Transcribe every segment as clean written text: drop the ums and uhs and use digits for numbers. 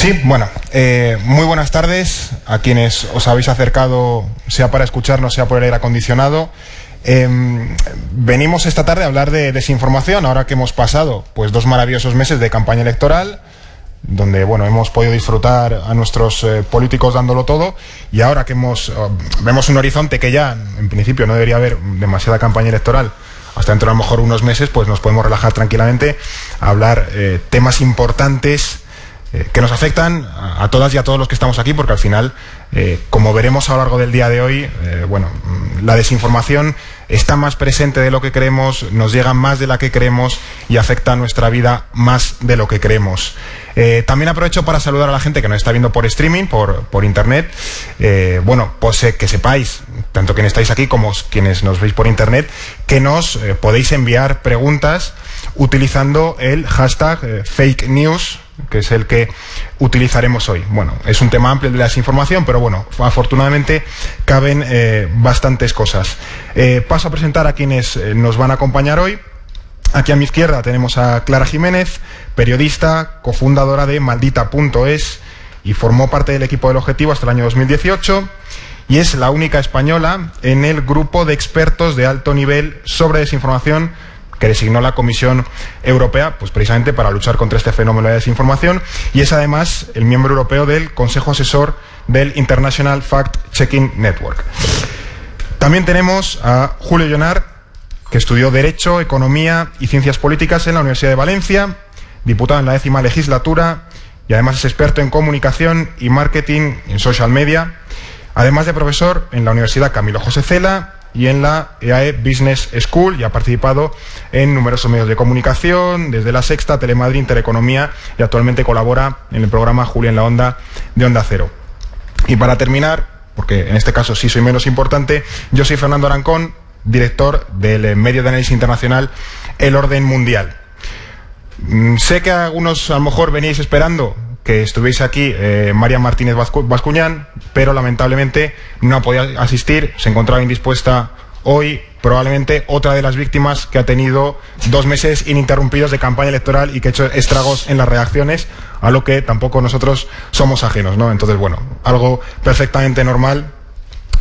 Sí, bueno, muy buenas tardes a quienes os habéis acercado, sea para escucharnos, sea por el aire acondicionado. Venimos esta tarde a hablar de desinformación, ahora que hemos pasado pues 2 maravillosos meses de campaña electoral, donde bueno, hemos podido disfrutar a nuestros políticos dándolo todo, y ahora que vemos un horizonte que ya en principio no debería haber demasiada campaña electoral hasta dentro de a lo mejor unos meses, pues nos podemos relajar tranquilamente a hablar temas importantes que nos afectan a todas y a todos los que estamos aquí, porque al final, como veremos a lo largo del día de hoy, la desinformación está más presente de lo que creemos, nos llega más de la que creemos y afecta a nuestra vida más de lo que creemos. También aprovecho para saludar a la gente que nos está viendo por streaming, por internet. Pues que sepáis, tanto quienes estáis aquí como quienes nos veis por internet, que nos podéis enviar preguntas utilizando el hashtag fake news, que es el que utilizaremos hoy. Bueno, es un tema amplio de la desinformación, pero bueno, afortunadamente caben bastantes cosas. Paso a presentar a quienes nos van a acompañar hoy. Aquí a mi izquierda tenemos a Clara Jiménez, periodista, cofundadora de Maldita.es, y formó parte del equipo del Objetivo hasta el año 2018, y es la única española en el grupo de expertos de alto nivel sobre desinformación que designó la Comisión Europea, pues precisamente para luchar contra este fenómeno de desinformación, y es además el miembro europeo del Consejo Asesor del International Fact-Checking Network. También tenemos a Julio Llonar, que estudió Derecho, Economía y Ciencias Políticas en la Universidad de Valencia, diputado en la 10ª legislatura, y además es experto en comunicación y marketing en social media, además de profesor en la Universidad Camilo José Cela y en la EAE Business School, y ha participado en numerosos medios de comunicación, desde La Sexta, Telemadrid, Intereconomía, y actualmente colabora en el programa Julia en la Onda de Onda Cero. Y para terminar, porque en este caso sí soy menos importante, yo soy Fernando Arancón, director del medio de análisis internacional El Orden Mundial. Sé que algunos a lo mejor veníais esperando que estuviese aquí María Martínez Bascuñán, pero lamentablemente no podía asistir, se encontraba indispuesta hoy, probablemente otra de las víctimas que ha tenido 2 meses ininterrumpidos de campaña electoral y que ha hecho estragos en las reacciones, a lo que tampoco nosotros somos ajenos, ¿no? Entonces, bueno, algo perfectamente normal,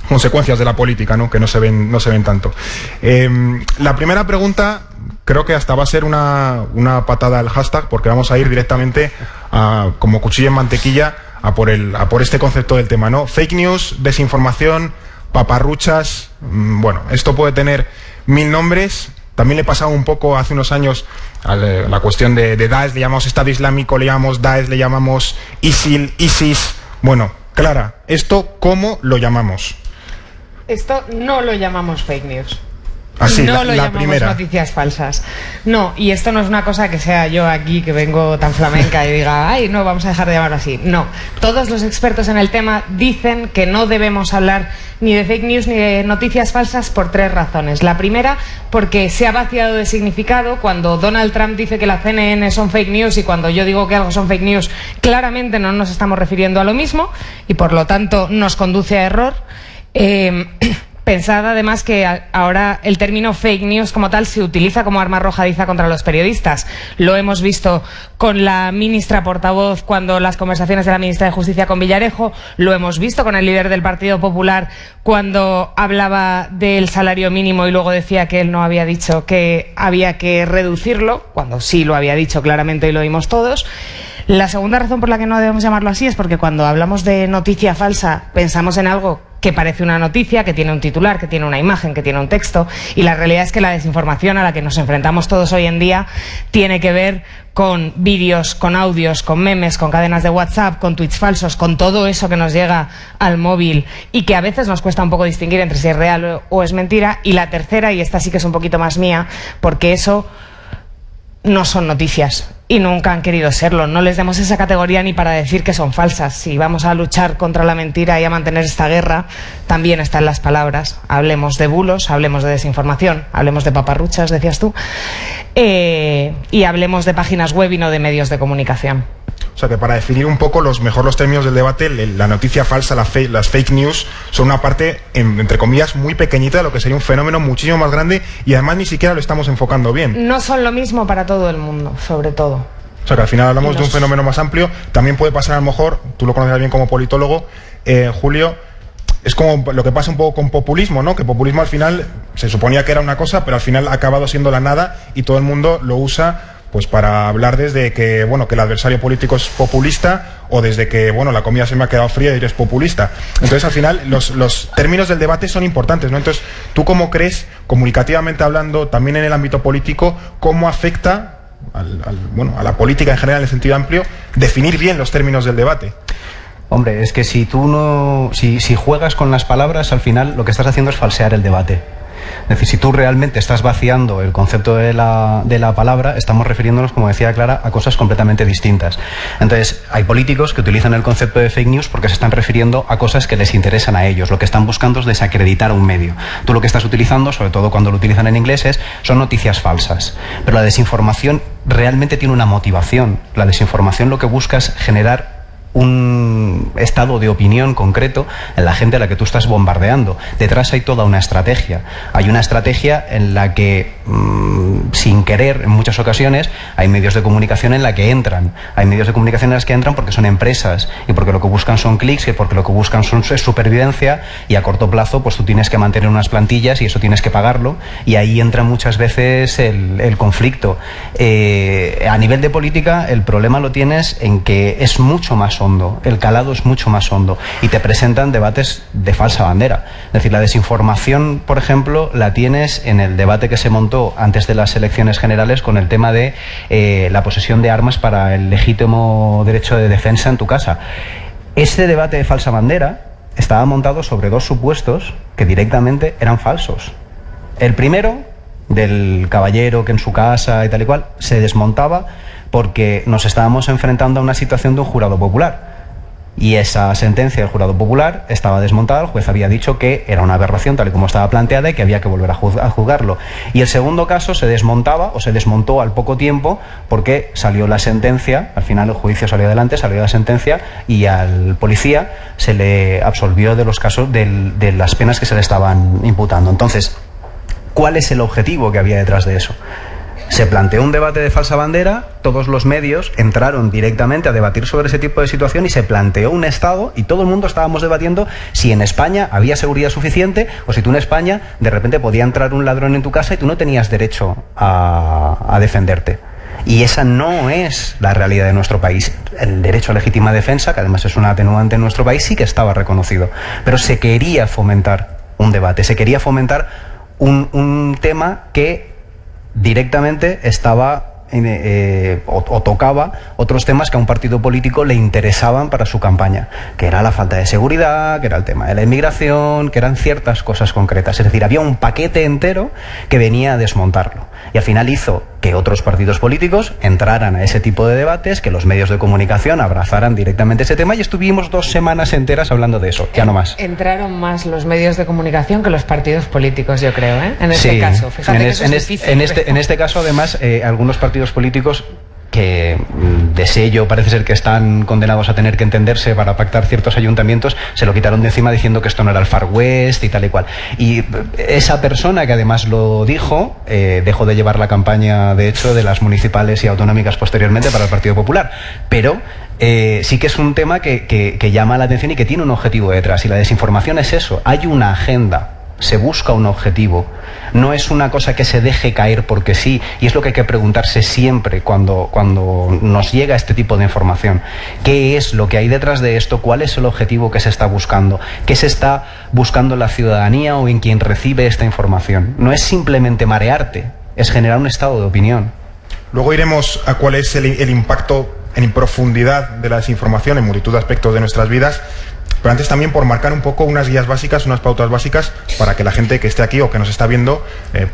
consecuencias de la política, ¿no? Que no se ven tanto. La primera pregunta creo que hasta va a ser una patada al hashtag, porque vamos a ir directamente como cuchillo en mantequilla a por este concepto del tema, ¿no? Fake news, desinformación, paparruchas. Bueno, esto puede tener 1000 nombres. También le pasaba un poco hace unos años a la cuestión de Daesh, le llamamos Estado Islámico, le llamamos Daesh, le llamamos ISIL, ISIS. Bueno, Clara, ¿esto cómo lo llamamos? Esto no lo llamamos fake news. Así, no lo la llamamos primera. Noticias falsas. No, y esto no es una cosa que sea yo aquí que vengo tan flamenca y diga, ay, no, vamos a dejar de llamarlo así. No, todos los expertos en el tema dicen que no debemos hablar ni de fake news ni de noticias falsas por 3 razones. La primera, porque se ha vaciado de significado. Cuando Donald Trump dice que la CNN son fake news y cuando yo digo que algo son fake news, claramente no nos estamos refiriendo a lo mismo y por lo tanto nos conduce a error. Pensad además que ahora el término fake news como tal se utiliza como arma arrojadiza contra los periodistas. Lo hemos visto con la ministra portavoz cuando las conversaciones de la ministra de Justicia con Villarejo, lo hemos visto con el líder del Partido Popular cuando hablaba del salario mínimo y luego decía que él no había dicho que había que reducirlo, cuando sí lo había dicho claramente y lo oímos todos. La segunda razón por la que no debemos llamarlo así es porque cuando hablamos de noticia falsa pensamos en algo que parece una noticia, que tiene un titular, que tiene una imagen, que tiene un texto, y la realidad es que la desinformación a la que nos enfrentamos todos hoy en día tiene que ver con vídeos, con audios, con memes, con cadenas de WhatsApp, con tweets falsos, con todo eso que nos llega al móvil y que a veces nos cuesta un poco distinguir entre si es real o es mentira. Y la tercera, y esta sí que es un poquito más mía, porque eso no son noticias y nunca han querido serlo. No les demos esa categoría ni para decir que son falsas. Si vamos a luchar contra la mentira y a mantener esta guerra, también están las palabras. Hablemos de bulos, hablemos de desinformación, hablemos de paparruchas, decías tú, y hablemos de páginas web y no de medios de comunicación. O sea que para definir un poco los términos del debate, la noticia falsa, las fake news, son una parte, entre comillas, muy pequeñita de lo que sería un fenómeno muchísimo más grande, y además ni siquiera lo estamos enfocando bien. No son lo mismo para todo el mundo, sobre todo. O sea que al final hablamos de un fenómeno más amplio. También puede pasar, a lo mejor, tú lo conocerás bien como politólogo, Julio, es como lo que pasa un poco con populismo, ¿no? Que populismo al final se suponía que era una cosa, pero al final ha acabado siendo la nada y todo el mundo lo usa pues para hablar desde que, bueno, que el adversario político es populista o desde que, bueno, la comida se me ha quedado fría y eres populista. Entonces, al final, los términos del debate son importantes, ¿no? Entonces, ¿tú cómo crees, comunicativamente hablando, también en el ámbito político, cómo afecta a la política en general, en el sentido amplio, definir bien los términos del debate? Hombre, es que si juegas con las palabras, al final lo que estás haciendo es falsear el debate. Es decir, si tú realmente estás vaciando el concepto de la palabra, estamos refiriéndonos, como decía Clara, a cosas completamente distintas. Entonces, hay políticos que utilizan el concepto de fake news porque se están refiriendo a cosas que les interesan a ellos. Lo que están buscando es desacreditar a un medio. Tú lo que estás utilizando, sobre todo cuando lo utilizan en inglés, son noticias falsas. Pero la desinformación realmente tiene una motivación. La desinformación lo que busca es generar un estado de opinión concreto en la gente a la que tú estás bombardeando. Detrás hay toda una estrategia. Hay una estrategia en la que, sin querer, en muchas ocasiones, hay medios de comunicación en la que entran. Hay medios de comunicación en las que entran porque son empresas y porque lo que buscan son clics y porque lo que buscan es supervivencia, y a corto plazo pues tú tienes que mantener unas plantillas y eso tienes que pagarlo, y ahí entra muchas veces el conflicto. A nivel de política, el problema lo tienes en que es mucho más hondo, el calado es mucho más hondo y te presentan debates de falsa bandera. Es decir, la desinformación, por ejemplo, la tienes en el debate que se montó antes de las elecciones generales con el tema de la posesión de armas para el legítimo derecho de defensa en tu casa. Ese debate de falsa bandera estaba montado sobre dos supuestos que directamente eran falsos. El primero, del caballero que en su casa y tal y cual, se desmontaba porque nos estábamos enfrentando a una situación de un jurado popular. Y esa sentencia del jurado popular estaba desmontada, el juez había dicho que era una aberración tal y como estaba planteada y que había que volver a juzgarlo. Y el segundo caso se desmontaba o se desmontó al poco tiempo porque salió la sentencia, al final el juicio salió adelante, salió la sentencia y al policía se le absolvió de los casos de las penas que se le estaban imputando. Entonces, ¿cuál es el objetivo que había detrás de eso? Se planteó un debate de falsa bandera, todos los medios entraron directamente a debatir sobre ese tipo de situación y se planteó un Estado y todo el mundo estábamos debatiendo si en España había seguridad suficiente o si tú en España de repente podía entrar un ladrón en tu casa y tú no tenías derecho a defenderte. Y esa no es la realidad de nuestro país. El derecho a legítima defensa, que además es una atenuante en nuestro país, sí que estaba reconocido. Pero se quería fomentar un debate, se quería fomentar un tema que directamente estaba o tocaba otros temas que a un partido político le interesaban para su campaña, que era la falta de seguridad, que era el tema de la inmigración, que eran ciertas cosas concretas. Es decir, había un paquete entero que venía a desmontarlo. Y al final hizo que otros partidos políticos entraran a ese tipo de debates, que los medios de comunicación abrazaran directamente ese tema y estuvimos 2 semanas enteras hablando de eso, ya no más. Entraron más los medios de comunicación que los partidos políticos, yo creo, ¿eh? En este caso. Fíjate que eso es difícil. En este caso, además, algunos partidos políticos que de sello parece ser que están condenados a tener que entenderse para pactar ciertos ayuntamientos, se lo quitaron de encima diciendo que esto no era el Far West y tal y cual. Y esa persona que además lo dijo, dejó de llevar la campaña, de hecho, de las municipales y autonómicas posteriormente para el Partido Popular. Pero sí que es un tema que llama la atención y que tiene un objetivo detrás. Y la desinformación es eso, hay una agenda. Se busca un objetivo, no es una cosa que se deje caer porque sí, y es lo que hay que preguntarse siempre cuando nos llega este tipo de información. ¿Qué es lo que hay detrás de esto? ¿Cuál es el objetivo que se está buscando? ¿Qué se está buscando en la ciudadanía o en quien recibe esta información? No es simplemente marearte, es generar un estado de opinión. Luego iremos a cuál es el impacto en profundidad de la desinformación en multitud de aspectos de nuestras vidas. Pero antes también por marcar un poco unas guías básicas, unas pautas básicas para que la gente que esté aquí o que nos está viendo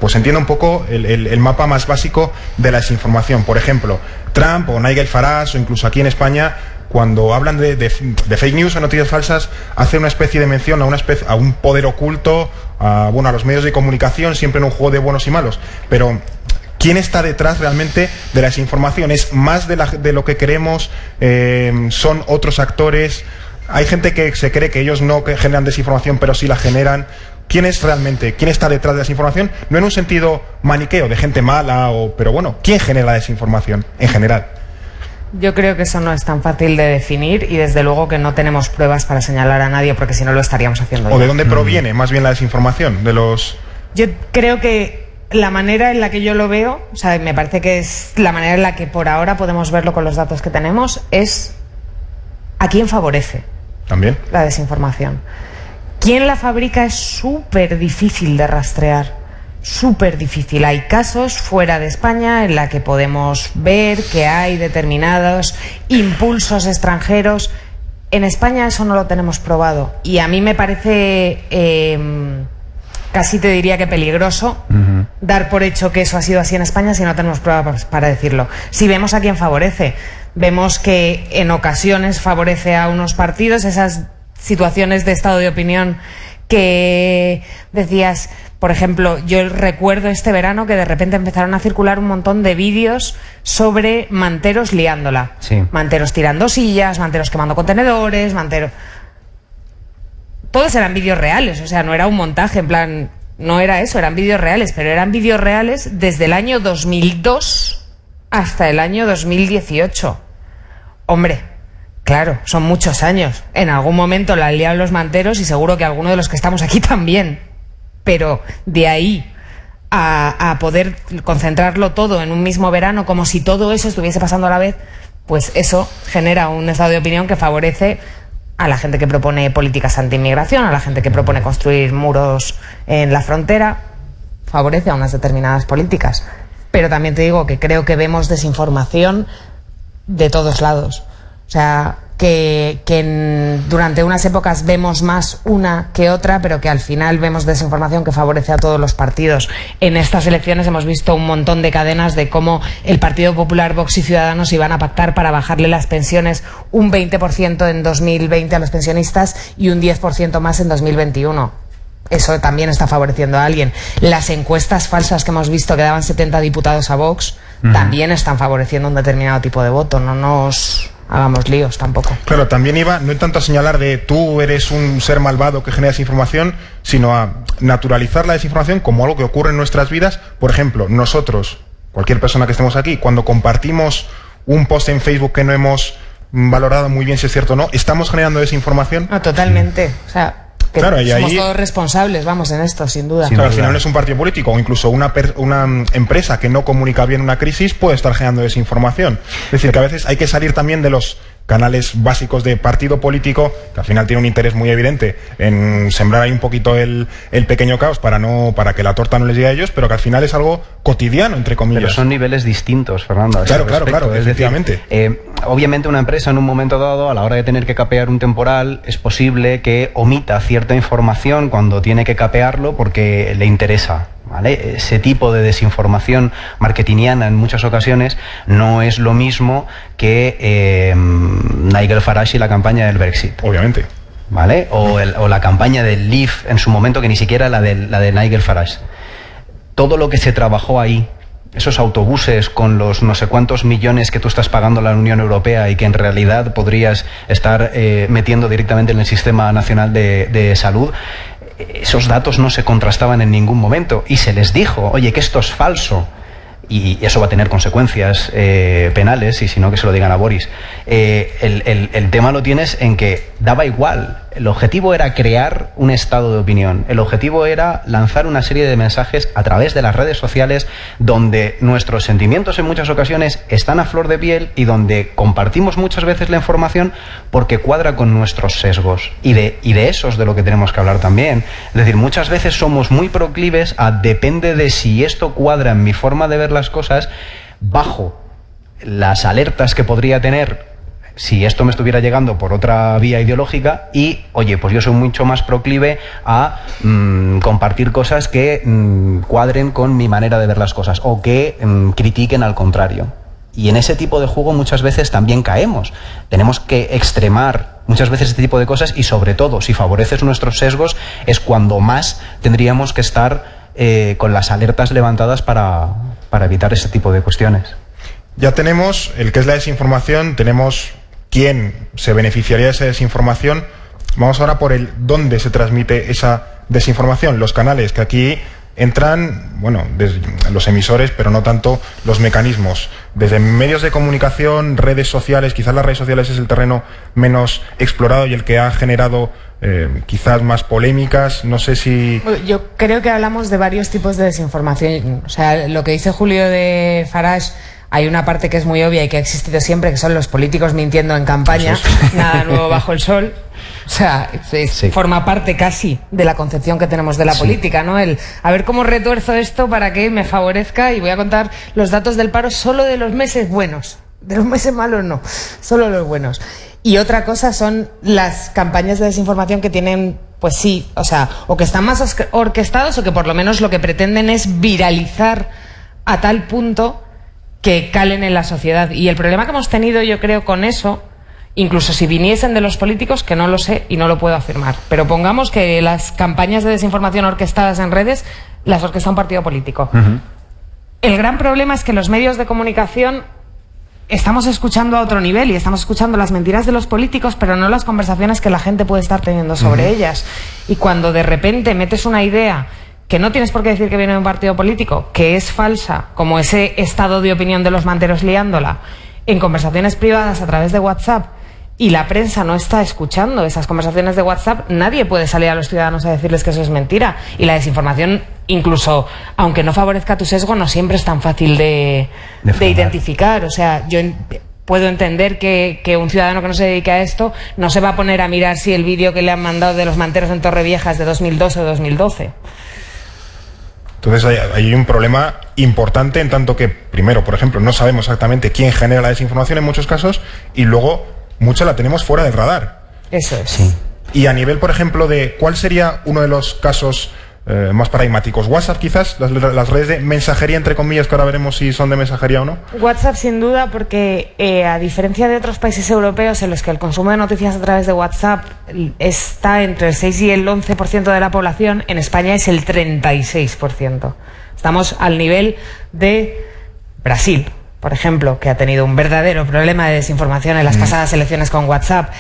pues entienda un poco el mapa más básico de la desinformación. Por ejemplo, Trump o Nigel Farage o incluso aquí en España, cuando hablan de fake news o noticias falsas, hacen una especie de mención a un poder oculto, a los medios de comunicación, siempre en un juego de buenos y malos. Pero ¿quién está detrás realmente de la desinformación? ¿Es más de lo que creemos? ¿Son otros actores? Hay gente que se cree que ellos no generan desinformación, pero sí la generan. ¿Quién es realmente? ¿Quién está detrás de la desinformación? No en un sentido maniqueo, de gente mala, pero bueno, ¿quién genera la desinformación en general? Yo creo que eso no es tan fácil de definir y desde luego que no tenemos pruebas para señalar a nadie porque si no lo estaríamos haciendo ¿O ya. de dónde proviene más bien la desinformación? De los... Yo creo que la manera en la que yo lo veo, o sea, me parece que es la manera en la que por ahora podemos verlo con los datos que tenemos, es a quién favorece ¿También? la desinformación. ¿Quién la fabrica? Es súper difícil de rastrear. Súper difícil. Hay casos fuera de España en la que podemos ver que hay determinados impulsos extranjeros. En España eso no lo tenemos probado. Y a mí me parece, casi te diría que peligroso, dar por hecho que eso ha sido así en España si no tenemos pruebas para decirlo. Si vemos a quién favorece, vemos que en ocasiones favorece a unos partidos, esas situaciones de estado de opinión que decías. Por ejemplo, yo recuerdo este verano que de repente empezaron a circular un montón de vídeos sobre manteros liándola. Sí. Manteros tirando sillas, manteros quemando contenedores, manteros... Todos eran vídeos reales, o sea, no era un montaje, en plan... No era eso, eran vídeos reales, pero eran vídeos reales desde el año 2002 hasta el año 2018. Hombre, claro, son muchos años. En algún momento la han liado los manteros y seguro que alguno de los que estamos aquí también. Pero de ahí a poder concentrarlo todo en un mismo verano, como si todo eso estuviese pasando a la vez, pues eso genera un estado de opinión que favorece a la gente que propone políticas anti-inmigración, a la gente que propone construir muros en la frontera, favorece a unas determinadas políticas. Pero también te digo que creo que vemos desinformación de todos lados. O sea, que durante unas épocas vemos más una que otra, pero que al final vemos desinformación que favorece a todos los partidos. En estas elecciones hemos visto un montón de cadenas de cómo el Partido Popular, Vox y Ciudadanos iban a pactar para bajarle las pensiones un 20% en 2020 a los pensionistas y un 10% más en 2021. Eso también está favoreciendo a alguien. Las encuestas falsas que hemos visto que daban 70 diputados a Vox también están favoreciendo un determinado tipo de voto. No nos hagamos líos tampoco. Claro, también iba no tanto a señalar de tú eres un ser malvado que genera desinformación, sino a naturalizar la desinformación como algo que ocurre en nuestras vidas. Por ejemplo, nosotros, cualquier persona que estemos aquí, cuando compartimos un post en Facebook que no hemos valorado muy bien si es cierto o no, ¿estamos generando desinformación? No, totalmente. O sea, que claro, y somos ahí, todos responsables, vamos, en esto, sin duda. Claro, al final no es un partido político, o incluso una empresa que no comunica bien una crisis puede estar generando desinformación. Es decir, que a veces hay que salir también de los canales básicos de partido político, que al final tiene un interés muy evidente en sembrar ahí un poquito el pequeño caos para que la torta no les llegue a ellos, pero que al final es algo cotidiano, entre comillas. Pero son niveles distintos, Fernando. Claro, efectivamente. Obviamente una empresa en un momento dado, a la hora de tener que capear un temporal, es posible que omita cierta información cuando tiene que capearlo porque le interesa. ¿Vale? Ese tipo de desinformación marketingiana en muchas ocasiones no es lo mismo que Nigel Farage y la campaña del Brexit. Obviamente. ¿Vale? O la campaña del Leave en su momento, que ni siquiera la de Nigel Farage. Todo lo que se trabajó ahí, esos autobuses con los no sé cuántos millones que tú estás pagando a la Unión Europea y que en realidad podrías estar metiendo directamente en el Sistema Nacional de Salud, esos datos no se contrastaban en ningún momento y se les dijo, oye, que esto es falso. Y eso va a tener consecuencias penales, y si no, que se lo digan a Boris. El tema lo tienes en que daba igual. El objetivo era crear un estado de opinión. El objetivo era lanzar una serie de mensajes a través de las redes sociales donde nuestros sentimientos en muchas ocasiones están a flor de piel y donde compartimos muchas veces la información porque cuadra con nuestros sesgos. Y de eso es de lo que tenemos que hablar también. Es decir, muchas veces somos muy proclives a, depende de si esto cuadra en mi forma de ver las cosas, bajo las alertas que podría tener si esto me estuviera llegando por otra vía ideológica y, oye, pues yo soy mucho más proclive a compartir cosas que cuadren con mi manera de ver las cosas o que critiquen al contrario. Y en ese tipo de juego muchas veces también caemos. Tenemos que extremar muchas veces este tipo de cosas y, sobre todo, si favoreces nuestros sesgos, es cuando más tendríamos que estar con las alertas levantadas para evitar ese tipo de cuestiones. Ya tenemos el que es la desinformación, tenemos quién se beneficiaría de esa desinformación. Vamos ahora por el dónde se transmite esa desinformación, los canales, que aquí entran, bueno, desde los emisores, pero no tanto los mecanismos. Desde medios de comunicación, redes sociales, quizás las redes sociales es el terreno menos explorado y el que ha generado quizás más polémicas. No sé si... Yo creo que hablamos de varios tipos de desinformación. O sea, lo que dice Julio de Farage, hay una parte que es muy obvia y que ha existido siempre, que son los políticos mintiendo en campaña. Nada nuevo bajo el sol. O sea, forma parte casi de la concepción que tenemos de la política, ¿no? El a ver cómo retuerzo esto para que me favorezca, y voy a contar los datos del paro solo de los meses buenos. De los meses malos no, solo los buenos. Y otra cosa son las campañas de desinformación que tienen, pues sí, o sea, o que están más orquestados o que por lo menos lo que pretenden es viralizar a tal punto que calen en la sociedad. Y el problema que hemos tenido, yo creo, con eso, incluso si viniesen de los políticos, que no lo sé y no lo puedo afirmar, pero pongamos que las campañas de desinformación orquestadas en redes las orquesta un partido político. El gran problema es que los medios de comunicación estamos escuchando a otro nivel y estamos escuchando las mentiras de los políticos, pero no las conversaciones que la gente puede estar teniendo sobre ellas. Y cuando de repente metes una idea que no tienes por qué decir que viene de un partido político, que es falsa, como ese estado de opinión de los manteros liándola, en conversaciones privadas a través de WhatsApp, y la prensa no está escuchando esas conversaciones de WhatsApp, nadie puede salir a los ciudadanos a decirles que eso es mentira. Y la desinformación, incluso aunque no favorezca tu sesgo, no siempre es tan fácil de identificar. O sea, yo puedo entender que un ciudadano que no se dedique a esto no se va a poner a mirar si el vídeo que le han mandado de los manteros en Torrevieja es de 2002 o 2012. Entonces hay un problema importante, en tanto que, primero, por ejemplo, no sabemos exactamente quién genera la desinformación en muchos casos, y luego mucha la tenemos fuera del radar. Eso es. Sí. Y a nivel, por ejemplo, de cuál sería uno de los casos más paradigmáticos. WhatsApp, quizás, las redes de mensajería, entre comillas, que ahora veremos si son de mensajería o no. WhatsApp, sin duda, porque a diferencia de otros países europeos en los que el consumo de noticias a través de WhatsApp está entre el 6 y el 11% de la población, en España es el 36%. Estamos al nivel de Brasil, por ejemplo, que ha tenido un verdadero problema de desinformación en las pasadas elecciones con WhatsApp,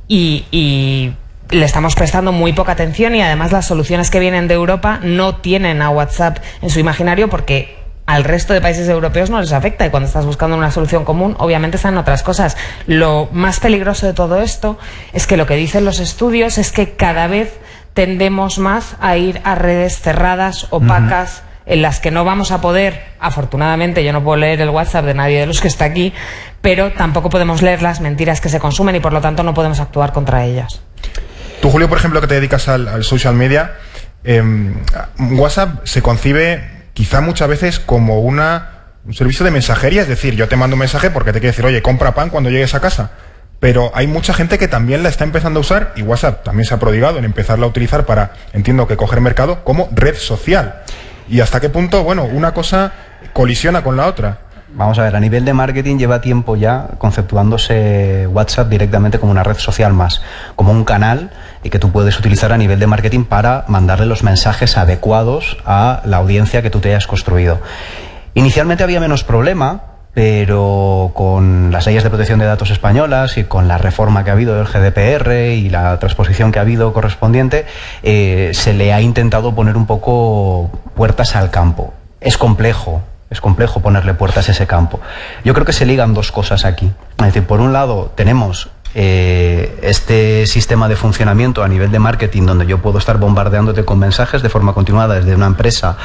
y le estamos prestando muy poca atención, y además las soluciones que vienen de Europa no tienen a WhatsApp en su imaginario, porque al resto de países europeos no les afecta, y cuando estás buscando una solución común, obviamente están otras cosas. Lo más peligroso de todo esto es que lo que dicen los estudios es que cada vez tendemos más a ir a redes cerradas, opacas, en las que no vamos a poder, afortunadamente yo no puedo leer el WhatsApp de nadie de los que está aquí, pero tampoco podemos leer las mentiras que se consumen, y por lo tanto no podemos actuar contra ellas. Tú, Julio, por ejemplo, que te dedicas al social media, WhatsApp se concibe quizá muchas veces como un servicio de mensajería, es decir, yo te mando un mensaje porque te quiero decir, oye, compra pan cuando llegues a casa. Pero hay mucha gente que también la está empezando a usar, y WhatsApp también se ha prodigado en empezarla a utilizar para, entiendo que coger mercado, como red social. ¿Y hasta qué punto, bueno, una cosa colisiona con la otra? Vamos a ver, a nivel de marketing lleva tiempo ya conceptuándose WhatsApp directamente como una red social más, como un canal y que tú puedes utilizar a nivel de marketing para mandarle los mensajes adecuados a la audiencia que tú te hayas construido. Inicialmente había menos problema, pero con las leyes de protección de datos españolas y con la reforma que ha habido del GDPR y la transposición que ha habido correspondiente, se le ha intentado poner un poco puertas al campo. Es complejo ponerle puertas a ese campo. Yo creo que se ligan dos cosas aquí. Es decir, por un lado tenemos este sistema de funcionamiento a nivel de marketing, donde yo puedo estar bombardeándote con mensajes de forma continuada desde una empresa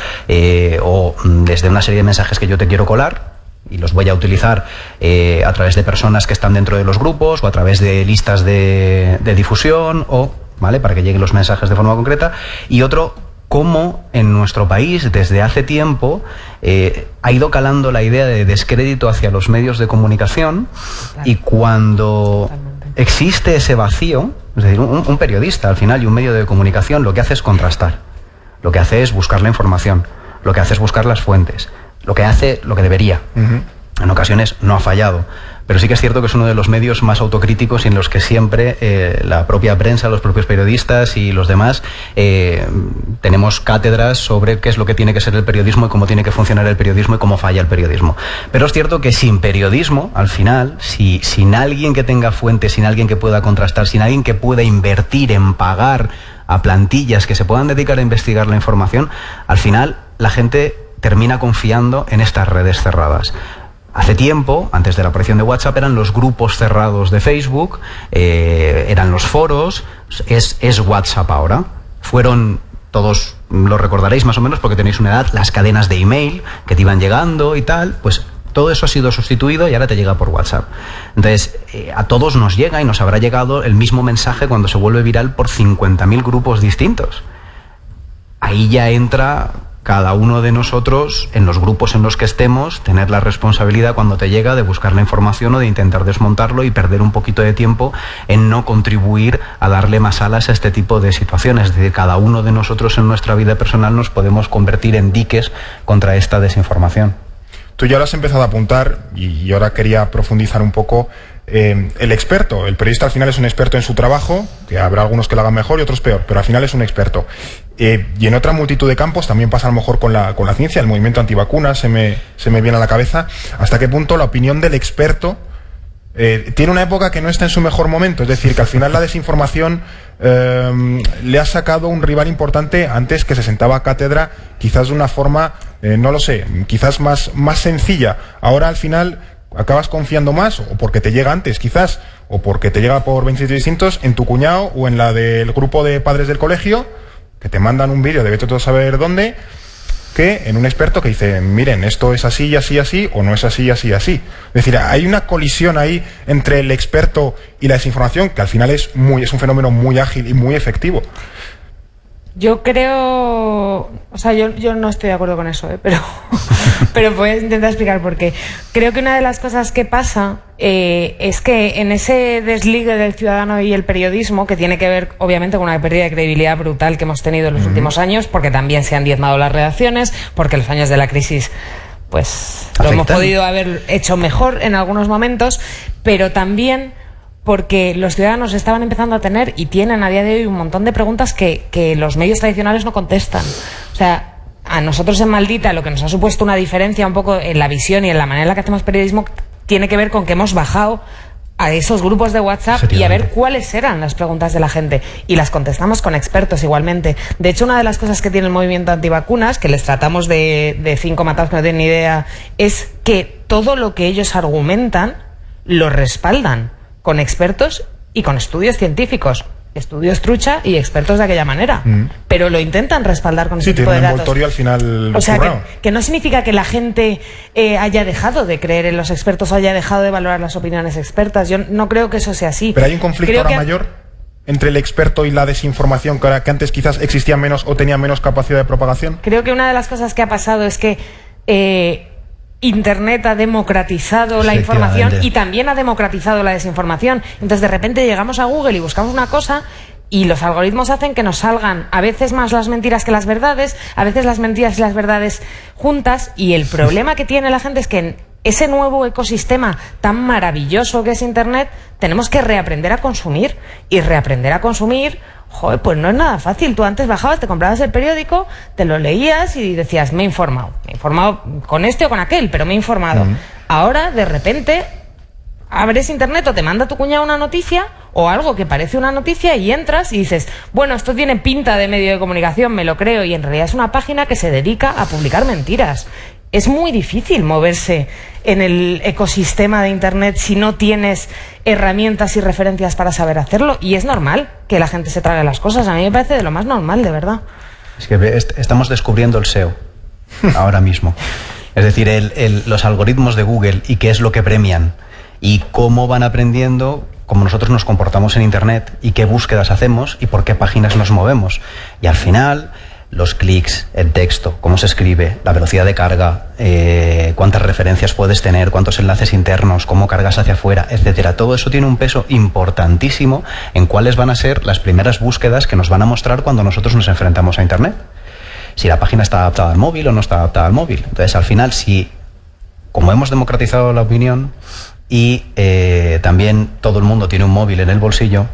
o desde una serie de mensajes que yo te quiero colar, y los voy a utilizar a través de personas que están dentro de los grupos o a través de listas de difusión, ¿vale?, para que lleguen los mensajes de forma concreta. Y otro, cómo en nuestro país desde hace tiempo ha ido calando la idea de descrédito hacia los medios de comunicación. Claro. Y cuando existe ese vacío, es decir, un periodista al final y un medio de comunicación lo que hace es contrastar, lo que hace es buscar la información, lo que hace es buscar las fuentes, lo que hace lo que debería. En ocasiones no ha fallado, pero sí que es cierto que es uno de los medios más autocríticos y en los que siempre la propia prensa, los propios periodistas y los demás tenemos cátedras sobre qué es lo que tiene que ser el periodismo y cómo tiene que funcionar el periodismo y cómo falla el periodismo. Pero es cierto que sin periodismo, al final, sin alguien que tenga fuentes, sin alguien que pueda contrastar, sin alguien que pueda invertir en pagar a plantillas que se puedan dedicar a investigar la información, al final la gente termina confiando en estas redes cerradas. Hace tiempo, antes de la aparición de WhatsApp, eran los grupos cerrados de Facebook, eran los foros, es WhatsApp ahora. Fueron, todos lo recordaréis más o menos porque tenéis una edad, las cadenas de email que te iban llegando y tal, pues todo eso ha sido sustituido y ahora te llega por WhatsApp. Entonces, a todos nos llega y nos habrá llegado el mismo mensaje cuando se vuelve viral por 50.000 grupos distintos. Ahí ya entra cada uno de nosotros, en los grupos en los que estemos, tener la responsabilidad cuando te llega de buscar la información o de intentar desmontarlo y perder un poquito de tiempo en no contribuir a darle más alas a este tipo de situaciones. Es decir, cada uno de nosotros en nuestra vida personal nos podemos convertir en diques contra esta desinformación. Tú ya lo has empezado a apuntar y ahora quería profundizar un poco. El experto, el periodista al final es un experto en su trabajo, que habrá algunos que lo hagan mejor y otros peor, pero al final es un experto. Y en otra multitud de campos también pasa a lo mejor con la ciencia, el movimiento antivacunas se me viene a la cabeza. ¿Hasta qué punto la opinión del experto tiene una época que no está en su mejor momento? Es decir, que al final la desinformación le ha sacado un rival importante antes, que se sentaba a cátedra quizás de una forma, no lo sé, quizás más sencilla. Ahora al final acabas confiando más, o porque te llega antes quizás, o porque te llega por 20 distintos, en tu cuñado o en la del grupo de padres del colegio, que te mandan un vídeo de vete todo a saber dónde, que en un experto que dice, miren, esto es así y así y así, o no es así y así y así. Es decir, hay una colisión ahí entre el experto y la desinformación, que al final es un fenómeno muy ágil y muy efectivo. Yo creo, o sea, yo no estoy de acuerdo con eso, pero voy a intentar explicar por qué. Creo que una de las cosas que pasa es que en ese desligue del ciudadano y el periodismo, que tiene que ver obviamente con una pérdida de credibilidad brutal que hemos tenido en los últimos años, porque también se han diezmado las redacciones, porque los años de la crisis pues lo hemos podido haber hecho mejor en algunos momentos, pero también porque los ciudadanos estaban empezando a tener y tienen a día de hoy un montón de preguntas que los medios tradicionales no contestan. O sea, a nosotros en Maldita lo que nos ha supuesto una diferencia un poco en la visión y en la manera en la que hacemos periodismo tiene que ver con que hemos bajado a esos grupos de WhatsApp y a ver cuáles eran las preguntas de la gente, y las contestamos con expertos igualmente. De hecho, una de las cosas que tiene el movimiento antivacunas, que les tratamos de 5 matados que no tienen ni idea, es que todo lo que ellos argumentan lo respaldan con expertos y con estudios científicos, estudios trucha y expertos de aquella manera, pero lo intentan respaldar con ese tipo de datos. Al final, o sea, que no significa que la gente haya dejado de creer en los expertos o haya dejado de valorar las opiniones expertas. Yo no creo que eso sea así. Pero hay un conflicto ahora mayor entre el experto y la desinformación, que antes quizás existía menos o tenía menos capacidad de propagación. Creo que una de las cosas que ha pasado es que Internet ha democratizado la información y también ha democratizado la desinformación. Entonces de repente llegamos a Google y buscamos una cosa y los algoritmos hacen que nos salgan a veces más las mentiras que las verdades, a veces las mentiras y las verdades juntas, y el problema que tiene la gente es que en ese nuevo ecosistema tan maravilloso que es Internet tenemos que reaprender a consumir, y reaprender a consumir, joder, pues no es nada fácil. Tú antes bajabas, te comprabas el periódico, te lo leías y decías, me he informado con este o con aquel, pero me he informado. Ahora, de repente, abres Internet o te manda tu cuñado una noticia o algo que parece una noticia y entras y dices, bueno, esto tiene pinta de medio de comunicación, me lo creo, y en realidad es una página que se dedica a publicar mentiras. Es muy difícil moverse en el ecosistema de Internet si no tienes herramientas y referencias para saber hacerlo, y es normal que la gente se trague las cosas. A mí me parece de lo más normal, de verdad. Es que estamos descubriendo el SEO ahora mismo. Es decir, los algoritmos de Google y qué es lo que premian y cómo van aprendiendo cómo nosotros nos comportamos en Internet y qué búsquedas hacemos y por qué páginas nos movemos. Y al final, los clics, el texto, cómo se escribe, la velocidad de carga, cuántas referencias puedes tener, cuántos enlaces internos, cómo cargas hacia afuera, etcétera. Todo eso tiene un peso importantísimo en cuáles van a ser las primeras búsquedas que nos van a mostrar cuando nosotros nos enfrentamos a Internet. Si la página está adaptada al móvil o no está adaptada al móvil. Entonces, al final, como hemos democratizado la opinión y también todo el mundo tiene un móvil en el bolsillo,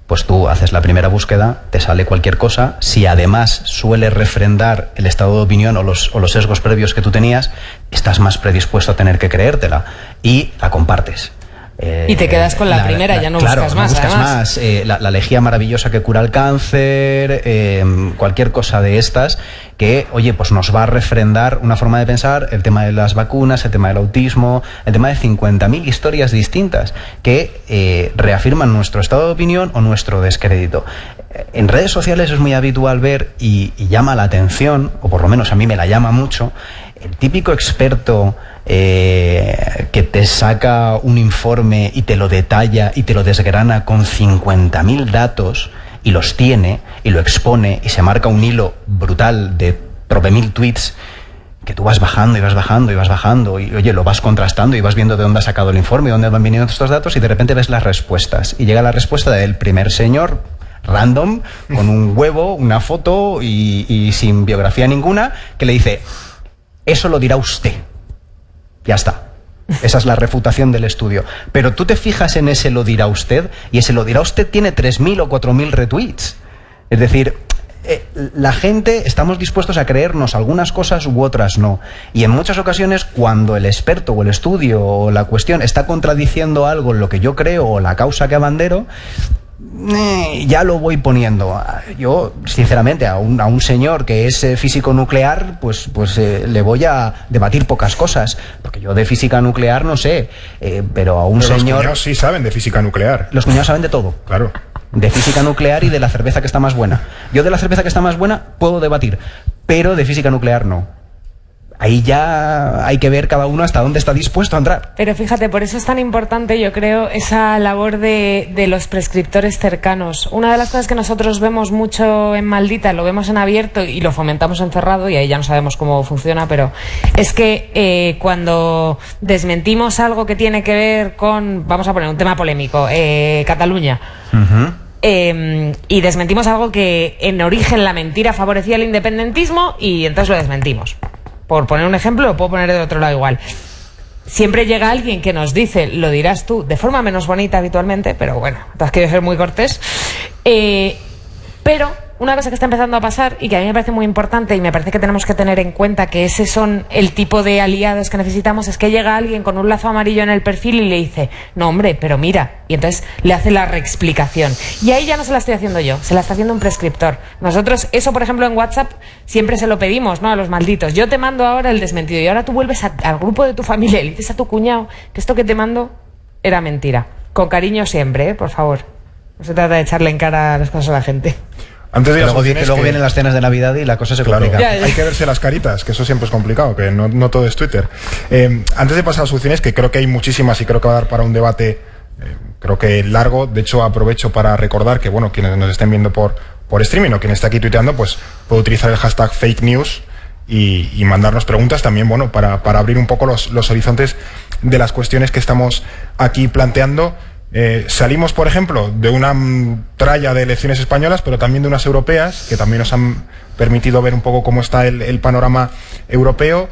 pues tú haces la primera búsqueda, te sale cualquier cosa. Si además suele refrendar el estado de opinión o los sesgos previos que tú tenías, estás más predispuesto a tener que creértela y la compartes. Y te quedas con la primera, ya no buscas más. No buscas más. La lejía maravillosa que cura el cáncer, cualquier cosa de estas que, oye, pues nos va a refrendar una forma de pensar, el tema de las vacunas, el tema del autismo, el tema de 50.000 historias distintas que reafirman nuestro estado de opinión o nuestro descrédito. En redes sociales es muy habitual ver y llama la atención, o por lo menos a mí me la llama mucho, el típico experto que te saca un informe y te lo detalla y te lo desgrana con 50.000 datos y los tiene y lo expone y se marca un hilo brutal de 9.000 tweets que tú vas bajando y vas bajando y vas bajando y, oye, lo vas contrastando y vas viendo de dónde ha sacado el informe y dónde van viniendo estos datos y de repente ves las respuestas y llega la respuesta del primer señor random con un huevo, una foto y sin biografía ninguna que le dice: eso lo dirá usted. Ya está. Esa es la refutación del estudio. Pero tú te fijas en ese lo dirá usted y ese lo dirá usted tiene 3.000 o 4.000 retweets. Es decir, la gente estamos dispuestos a creernos algunas cosas u otras no. Y en muchas ocasiones cuando el experto o el estudio o la cuestión está contradiciendo algo en lo que yo creo o la causa que abandero, ya lo voy poniendo. Yo, sinceramente, a un señor que es físico nuclear, pues le voy a debatir pocas cosas, porque yo de física nuclear no sé, pero a un señor... Los cuñados sí saben de física nuclear. Los cuñados saben de todo. Claro. De física nuclear y de la cerveza que está más buena. Yo de la cerveza que está más buena puedo debatir, pero de física nuclear no. Ahí ya hay que ver cada uno hasta dónde está dispuesto a entrar. Pero fíjate, por eso es tan importante, yo creo, esa labor de los prescriptores cercanos. Una de las cosas que nosotros vemos mucho en Maldita, lo vemos en abierto y lo fomentamos en cerrado, y ahí ya no sabemos cómo funciona, pero es que cuando desmentimos algo que tiene que ver con, vamos a poner un tema polémico, Cataluña, y desmentimos algo que en origen la mentira favorecía el independentismo y entonces lo desmentimos. Por poner un ejemplo, lo puedo poner de otro lado igual. Siempre llega alguien que nos dice, lo dirás tú, de forma menos bonita habitualmente, pero bueno, te has querido ser muy cortés. Pero una cosa que está empezando a pasar y que a mí me parece muy importante y me parece que tenemos que tener en cuenta que ese son el tipo de aliados que necesitamos, es que llega alguien con un lazo amarillo en el perfil y le dice: no, hombre, pero mira, y entonces le hace la reexplicación. Y ahí ya no se la estoy haciendo yo, se la está haciendo un prescriptor. Nosotros, eso por ejemplo en WhatsApp, siempre se lo pedimos, ¿no?, a los malditos. Yo te mando ahora el desmentido y ahora tú vuelves al grupo de tu familia y le dices a tu cuñado que esto que te mando era mentira. Con cariño siempre, por favor. No se trata de echarle en cara las cosas a la gente. Antes de luego vienen las cenas de Navidad y la cosa se complica. Ya. Hay que verse las caritas, que eso siempre es complicado, que no todo es Twitter. Antes de pasar a las soluciones, que creo que hay muchísimas y creo que va a dar para un debate creo que largo. De hecho, aprovecho para recordar que, bueno, quienes nos estén viendo por streaming o quien esté aquí tuiteando, pues puede utilizar el hashtag fake news y mandarnos preguntas también, bueno, para abrir un poco los horizontes de las cuestiones que estamos aquí planteando. Salimos, por ejemplo, de una tralla de elecciones españolas, pero también de unas europeas, que también nos han permitido ver un poco cómo está el panorama europeo.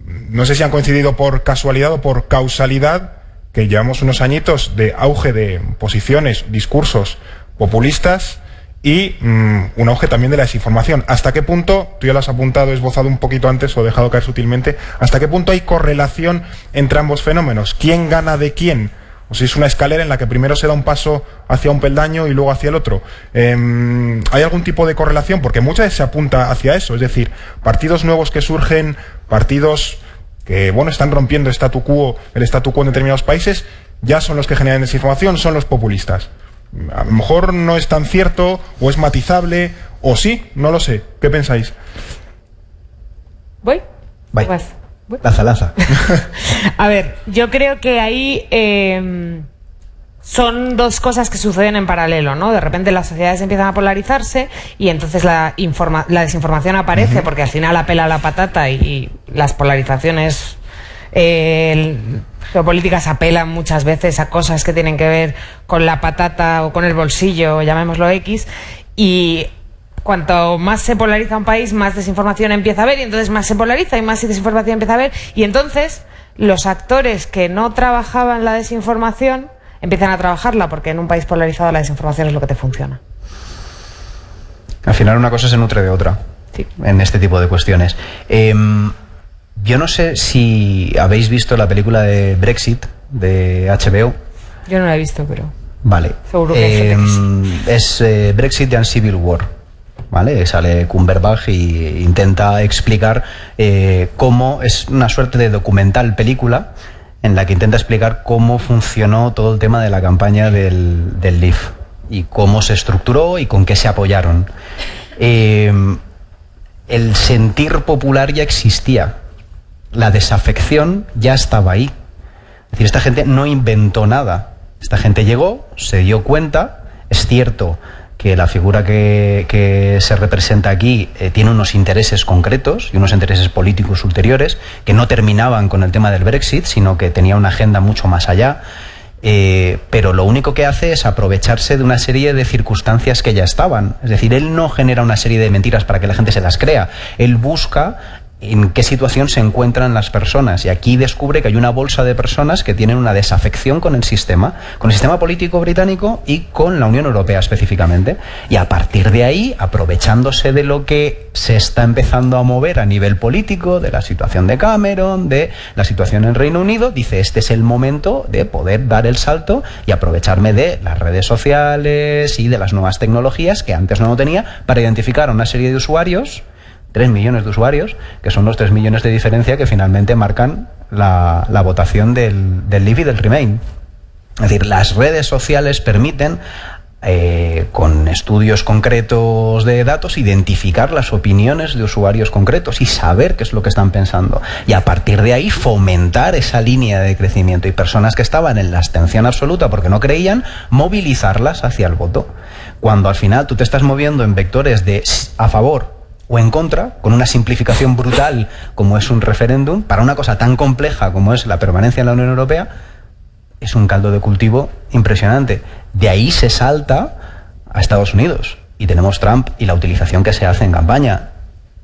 No sé si han coincidido por casualidad o por causalidad, que llevamos unos añitos de auge de posiciones, discursos populistas y un auge también de la desinformación. ¿Hasta qué punto, tú ya lo has apuntado, esbozado un poquito antes o dejado caer sutilmente, hasta qué punto hay correlación entre ambos fenómenos? ¿Quién gana de quién? O si es una escalera en la que primero se da un paso hacia un peldaño y luego hacia el otro. ¿Hay algún tipo de correlación? Porque muchas veces se apunta hacia eso. Es decir, partidos nuevos que surgen, partidos que, bueno, están rompiendo el statu quo en determinados países, ya son los que generan desinformación, son los populistas. A lo mejor no es tan cierto, o es matizable, o sí, no lo sé. ¿Qué pensáis? ¿Voy? Laza. A ver, yo creo que ahí son dos cosas que suceden en paralelo, ¿no? De repente las sociedades empiezan a polarizarse y entonces la desinformación aparece, porque al final apela a la patata y las polarizaciones geopolíticas apelan muchas veces a cosas que tienen que ver con la patata o con el bolsillo, llamémoslo X, y cuanto más se polariza un país, más desinformación empieza a haber, y entonces más se polariza y más desinformación empieza a haber, y entonces los actores que no trabajaban la desinformación empiezan a trabajarla, porque en un país polarizado la desinformación es lo que te funciona. Al final una cosa se nutre de otra, sí, en este tipo de cuestiones. Yo no sé si habéis visto la película de Brexit de HBO. Yo no la he visto, pero... Vale. Seguro que hay gente que sí. Es Brexit and Civil War. ¿Vale? Sale Cumberbatch y intenta explicar cómo es una suerte de documental película en la que intenta explicar cómo funcionó todo el tema de la campaña del Leave y cómo se estructuró y con qué se apoyaron. El sentir popular ya existía, la desafección ya estaba ahí. Es decir, esta gente no inventó nada. Esta gente llegó, se dio cuenta, es cierto que la figura que se representa aquí tiene unos intereses concretos y unos intereses políticos ulteriores que no terminaban con el tema del Brexit, sino que tenía una agenda mucho más allá, pero lo único que hace es aprovecharse de una serie de circunstancias que ya estaban. Es decir, él no genera una serie de mentiras para que la gente se las crea, él busca en qué situación se encuentran las personas, y aquí descubre que hay una bolsa de personas que tienen una desafección con el sistema político británico y con la Unión Europea específicamente, y a partir de ahí, aprovechándose de lo que se está empezando a mover a nivel político, de la situación de Cameron, de la situación en Reino Unido, dice, este es el momento de poder dar el salto y aprovecharme de las redes sociales y de las nuevas tecnologías que antes no tenía para identificar a una serie de usuarios, 3 millones de usuarios, que son los 3 millones de diferencia que finalmente marcan la votación del Leave y del Remain. Es decir, las redes sociales permiten, con estudios concretos de datos, identificar las opiniones de usuarios concretos y saber qué es lo que están pensando. Y a partir de ahí fomentar esa línea de crecimiento y personas que estaban en la abstención absoluta porque no creían, movilizarlas hacia el voto. Cuando al final tú te estás moviendo en vectores de a favor o en contra, con una simplificación brutal como es un referéndum, para una cosa tan compleja como es la permanencia en la Unión Europea, es un caldo de cultivo impresionante. De ahí se salta a Estados Unidos y tenemos Trump y la utilización que se hace en campaña.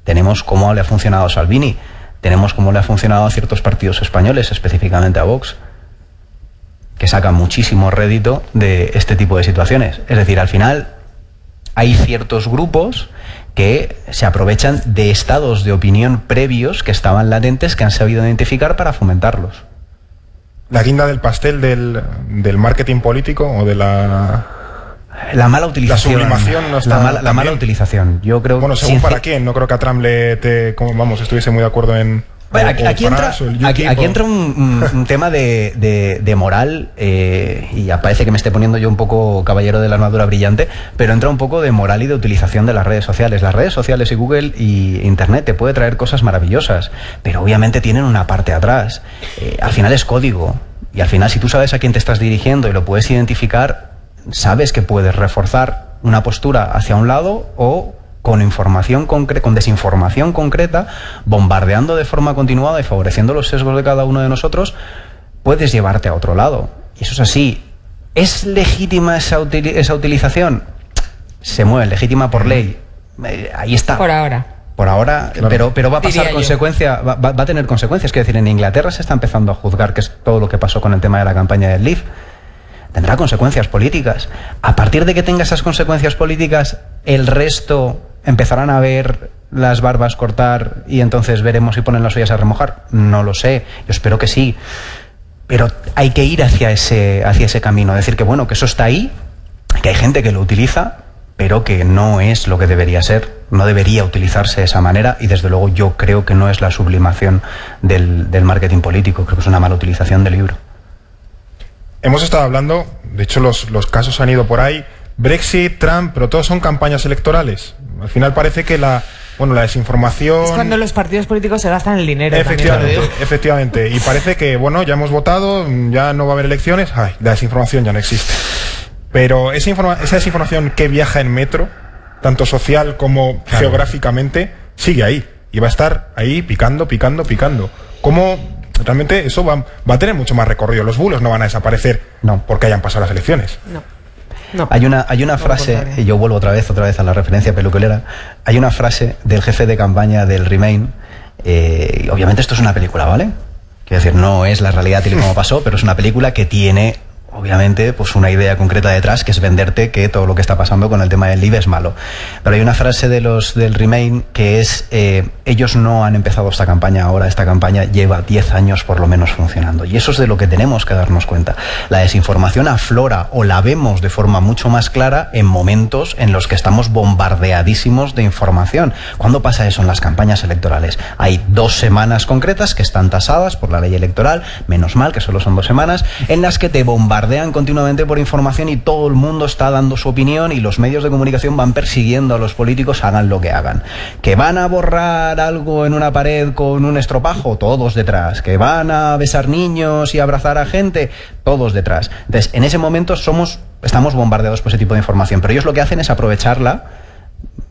Tenemos cómo le ha funcionado a Salvini, tenemos cómo le ha funcionado a ciertos partidos españoles, específicamente a Vox, que sacan muchísimo rédito de este tipo de situaciones. Es decir, al final hay ciertos grupos que se aprovechan de estados de opinión previos que estaban latentes, que han sabido identificar para fomentarlos. La guinda del pastel del marketing político o de la mala utilización. La sublimación no está la mala utilización. Yo creo, bueno, según para quién, no creo que a Trump estuviese muy de acuerdo en... Aquí entra un tema de moral, y ya parece que me esté poniendo yo un poco caballero de la armadura brillante, pero entra un poco de moral y de utilización de las redes sociales. Las redes sociales y Google y Internet te puede traer cosas maravillosas, pero obviamente tienen una parte atrás. Al final es código, y al final si tú sabes a quién te estás dirigiendo y lo puedes identificar, sabes que puedes reforzar una postura hacia un lado o con información concreta, con desinformación concreta, bombardeando de forma continuada y favoreciendo los sesgos de cada uno de nosotros, puedes llevarte a otro lado. Y eso es así. ¿Es legítima esa utilización? Se mueve, legítima por ley. Ahí está. Por ahora. Por ahora, claro. pero va a pasar consecuencia, va a tener consecuencias. Es decir, en Inglaterra se está empezando a juzgar, que es todo lo que pasó con el tema de la campaña del Leave. Tendrá consecuencias políticas. A partir de que tenga esas consecuencias políticas, el resto empezarán a ver las barbas cortar y entonces veremos si ponen las ollas a remojar. No lo sé, yo espero que sí, pero hay que ir hacia ese camino, decir que bueno, que eso está ahí, que hay gente que lo utiliza, pero que no es lo que debería ser, no debería utilizarse de esa manera, y desde luego yo creo que no es la sublimación del marketing político, creo que es una mala utilización del libro. Hemos estado hablando, de hecho los casos han ido por ahí, Brexit, Trump, pero todos son campañas electorales. Al final parece que la desinformación... Es cuando los partidos políticos se gastan el dinero. Efectivamente. Y parece que, ya hemos votado, ya no va a haber elecciones, la desinformación ya no existe. Pero esa desinformación que viaja en metro, tanto social como geográficamente, sigue ahí. Y va a estar ahí picando. ¿Cómo realmente eso va a tener mucho más recorrido? Los bulos no van a desaparecer porque hayan pasado las elecciones. No. Hay una frase, y yo vuelvo otra vez a la referencia peluquelera, hay una frase del jefe de campaña del Remain, y obviamente esto es una película, ¿vale? Quiero decir, no es la realidad tal y como pasó, pero es una película que tiene obviamente, pues una idea concreta detrás, que es venderte que todo lo que está pasando con el tema del IVA es malo. Pero hay una frase de los del Remain que es, ellos no han empezado esta campaña ahora, esta campaña lleva 10 años por lo menos funcionando. Y eso es de lo que tenemos que darnos cuenta. La desinformación aflora o la vemos de forma mucho más clara en momentos en los que estamos bombardeadísimos de información. ¿Cuándo pasa eso en las campañas electorales? Hay 2 semanas concretas que están tasadas por la ley electoral, menos mal que solo son 2 semanas, en las que te bombardean continuamente por información y todo el mundo está dando su opinión y los medios de comunicación van persiguiendo a los políticos, hagan lo que hagan. ¿Que van a borrar algo en una pared con un estropajo? Todos detrás. ¿Que van a besar niños y abrazar a gente? Todos detrás. Entonces, en ese momento estamos bombardeados por ese tipo de información, pero ellos lo que hacen es aprovecharla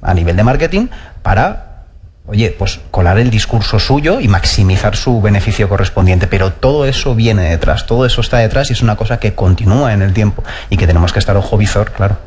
a nivel de marketing para, oye, pues colar el discurso suyo y maximizar su beneficio correspondiente, pero todo eso viene detrás, todo eso está detrás y es una cosa que continúa en el tiempo y que tenemos que estar ojo visor, claro.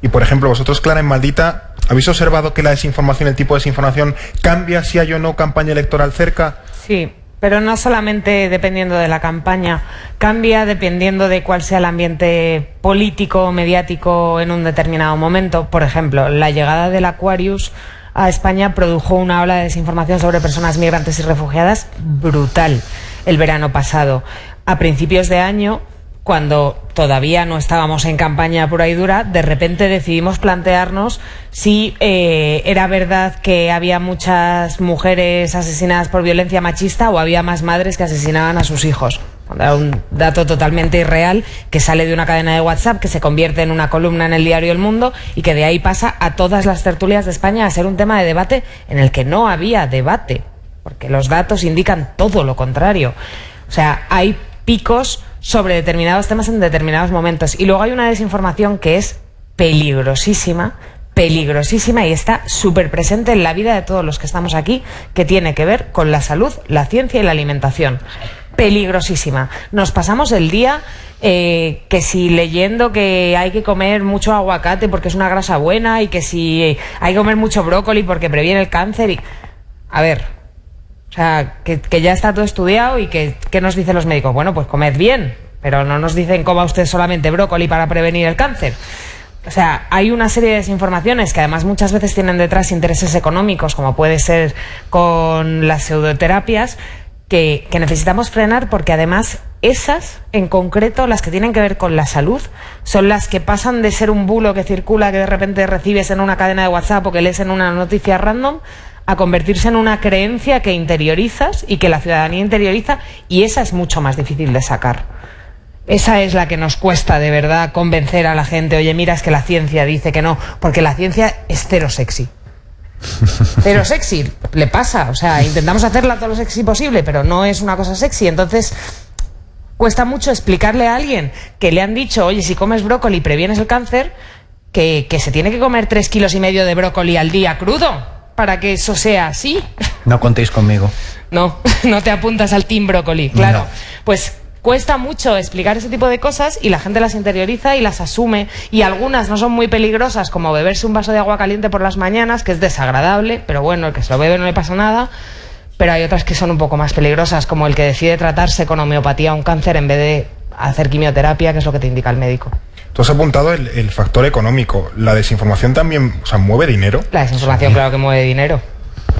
Y por ejemplo, vosotros, Clara, en Maldita, ¿habéis observado que la desinformación, el tipo de desinformación, cambia si hay o no campaña electoral cerca? Sí, pero no solamente dependiendo de la campaña, cambia dependiendo de cuál sea el ambiente político o mediático en un determinado momento. Por ejemplo, la llegada del Aquarius a España produjo una ola de desinformación sobre personas migrantes y refugiadas brutal el verano pasado. A principios de año, cuando todavía no estábamos en campaña pura y dura, de repente decidimos plantearnos si era verdad que había muchas mujeres asesinadas por violencia machista o había más madres que asesinaban a sus hijos. Era un dato totalmente irreal que sale de una cadena de WhatsApp, que se convierte en una columna en el diario El Mundo y que de ahí pasa a todas las tertulias de España a ser un tema de debate en el que no había debate, porque los datos indican todo lo contrario. O sea, hay picos sobre determinados temas en determinados momentos y luego hay una desinformación que es peligrosísima y está súper presente en la vida de todos los que estamos aquí, que tiene que ver con la salud, la ciencia y la alimentación. Peligrosísima. Nos pasamos el día que si leyendo que hay que comer mucho aguacate porque es una grasa buena y que si hay que comer mucho brócoli porque previene el cáncer y... A ver, o sea, que ya está todo estudiado y que ¿qué nos dicen los médicos? Bueno, pues comed bien, pero no nos dicen coma usted solamente brócoli para prevenir el cáncer. O sea, hay una serie de desinformaciones que además muchas veces tienen detrás intereses económicos, como puede ser con las pseudoterapias, que necesitamos frenar, porque además esas, en concreto, las que tienen que ver con la salud, son las que pasan de ser un bulo que circula, que de repente recibes en una cadena de WhatsApp o que lees en una noticia random, a convertirse en una creencia que interiorizas y que la ciudadanía interioriza, y esa es mucho más difícil de sacar. Esa es la que nos cuesta de verdad convencer a la gente, oye, mira, es que la ciencia dice que no, porque la ciencia es cero sexy. Pero sexy, le pasa, o sea, intentamos hacerla todo lo sexy posible, pero no es una cosa sexy, entonces cuesta mucho explicarle a alguien que le han dicho, oye, si comes brócoli previenes el cáncer, que se tiene que comer 3,5 kilos de brócoli al día crudo para que eso sea así. No contéis conmigo. No te apuntas al team brócoli, claro. No. Pues cuesta mucho explicar ese tipo de cosas y la gente las interioriza y las asume, y algunas no son muy peligrosas, como beberse un vaso de agua caliente por las mañanas, que es desagradable, pero bueno, el que se lo bebe no le pasa nada. Pero hay otras que son un poco más peligrosas, como el que decide tratarse con homeopatía un cáncer en vez de hacer quimioterapia, que es lo que te indica el médico. Tú has apuntado el factor económico. ¿La desinformación también, o sea, mueve dinero? La desinformación, claro que mueve dinero.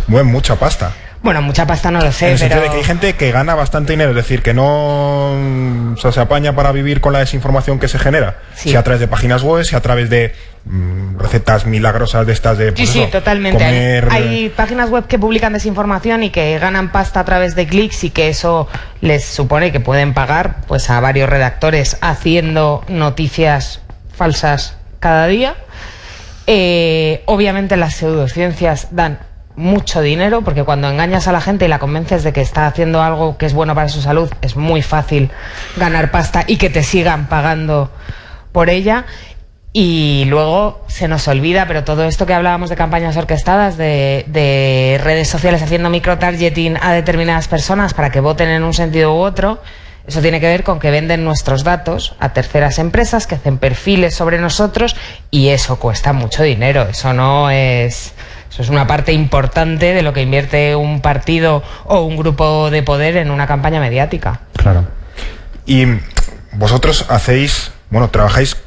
Mueve mucha pasta. Bueno, mucha pasta no lo sé, en el sentido pero... de que hay gente que gana bastante dinero, es decir, que no, o sea, se apaña para vivir con la desinformación que se genera. Sí. Si a través de páginas web, si a través de recetas milagrosas de estas de... Pues sí, eso, totalmente. comer... Hay páginas web que publican desinformación y que ganan pasta a través de clics, y que eso les supone que pueden pagar pues a varios redactores haciendo noticias falsas cada día. Obviamente las pseudociencias dan mucho dinero, porque cuando engañas a la gente y la convences de que está haciendo algo que es bueno para su salud, es muy fácil ganar pasta y que te sigan pagando por ella. Y luego se nos olvida, pero todo esto que hablábamos de campañas orquestadas, de redes sociales haciendo microtargeting a determinadas personas para que voten en un sentido u otro, eso tiene que ver con que venden nuestros datos a terceras empresas que hacen perfiles sobre nosotros, y eso cuesta mucho dinero. Eso no es... Eso es una parte importante de lo que invierte un partido o un grupo de poder en una campaña mediática. Claro. Y vosotros trabajáis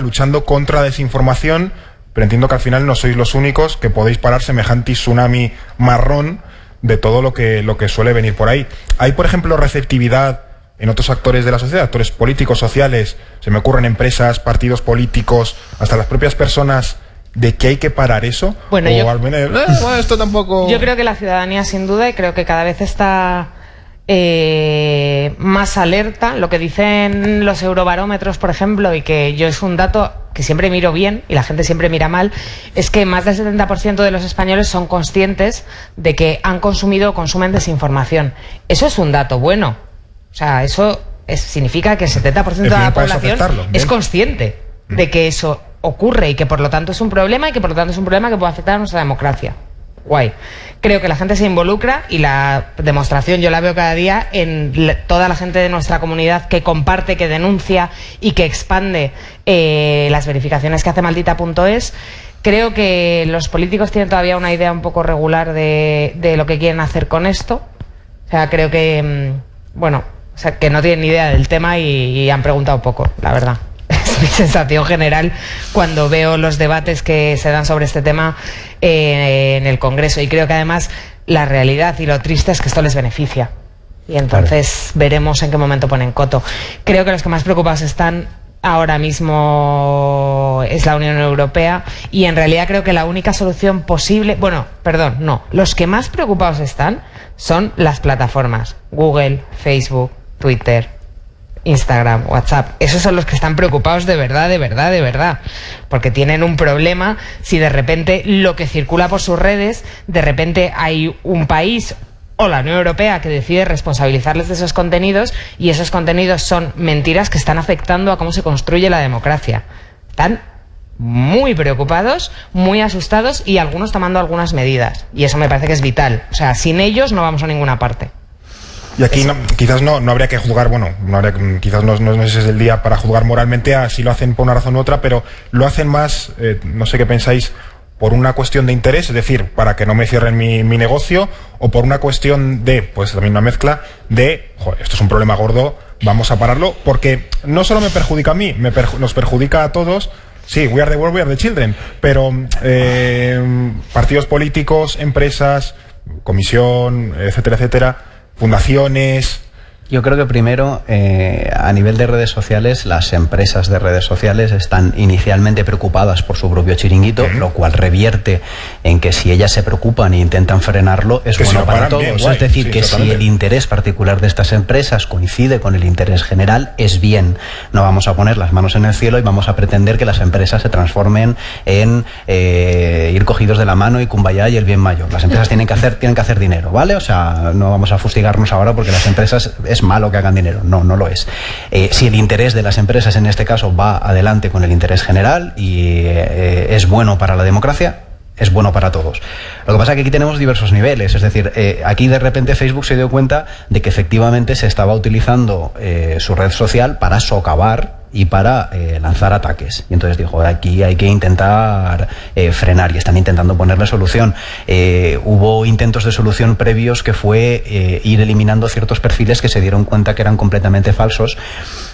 luchando contra la desinformación, pero entiendo que al final no sois los únicos que podéis parar semejante tsunami marrón de todo lo que suele venir por ahí. ¿Hay, por ejemplo, receptividad en otros actores de la sociedad, actores políticos, sociales? Se me ocurren empresas, partidos políticos, hasta las propias personas, de que hay que parar eso. Bueno, esto tampoco... Yo creo que la ciudadanía, sin duda, y creo que cada vez está más alerta. Lo que dicen los eurobarómetros, por ejemplo, y que yo es un dato que siempre miro bien y la gente siempre mira mal, es que más del 70% de los españoles son conscientes de que han consumido o consumen desinformación. Eso es un dato bueno. O sea, eso significa que el 70% de la población es consciente de que eso ocurre y que por lo tanto es un problema, y que por lo tanto es un problema que puede afectar a nuestra democracia. Guay. Creo que la gente se involucra, y la demostración yo la veo cada día en toda la gente de nuestra comunidad que comparte, que denuncia y que expande las verificaciones que hace Maldita.es. Creo que los políticos tienen todavía una idea un poco regular de lo que quieren hacer con esto. O sea, creo que, que no tienen ni idea del tema y han preguntado poco, la verdad. Es mi sensación general cuando veo los debates que se dan sobre este tema en el Congreso, y creo que además la realidad y lo triste es que esto les beneficia, y entonces veremos en qué momento ponen coto. Creo que los que más preocupados están ahora mismo es la Unión Europea, y en realidad creo que la única solución posible, los que más preocupados están son las plataformas Google, Facebook, Twitter, Instagram, WhatsApp. Esos son los que están preocupados de verdad, porque tienen un problema si de repente lo que circula por sus redes, de repente hay un país o la Unión Europea que decide responsabilizarles de esos contenidos, y esos contenidos son mentiras que están afectando a cómo se construye la democracia. Están muy preocupados, muy asustados, y algunos tomando algunas medidas, y eso me parece que es vital. O sea, sin ellos no vamos a ninguna parte. Y aquí quizás no habría que juzgar, quizás no es el día para juzgar moralmente a si lo hacen por una razón u otra, pero lo hacen más, no sé qué pensáis, por una cuestión de interés, es decir, para que no me cierren mi negocio, o por una cuestión de, pues también una mezcla de, esto es un problema gordo, vamos a pararlo, porque no solo me perjudica a mí, nos perjudica a todos. Sí, we are the world, we are the children, pero partidos políticos, empresas, comisión, etcétera, fundaciones. Yo creo que primero, a nivel de redes sociales, las empresas de redes sociales están inicialmente preocupadas por su propio chiringuito, lo cual revierte en que si ellas se preocupan e intentan frenarlo, es bueno para todos. Es decir, que si el interés particular de estas empresas coincide con el interés general, es bien. No vamos a poner las manos en el cielo y vamos a pretender que las empresas se transformen en ir cogidos de la mano y kumbaya y el bien mayor. Las empresas tienen que hacer dinero, ¿vale? O sea, no vamos a fustigarnos ahora porque las empresas es malo que hagan dinero, no lo es. Si el interés de las empresas en este caso va adelante con el interés general y es bueno para la democracia, es bueno para todos. Lo que pasa es que aquí tenemos diversos niveles, es decir, aquí de repente Facebook se dio cuenta de que efectivamente se estaba utilizando su red social para socavar y para lanzar ataques, y entonces dijo, aquí hay que intentar frenar, y están intentando ponerle solución. Hubo intentos de solución previos que fue ir eliminando ciertos perfiles que se dieron cuenta que eran completamente falsos.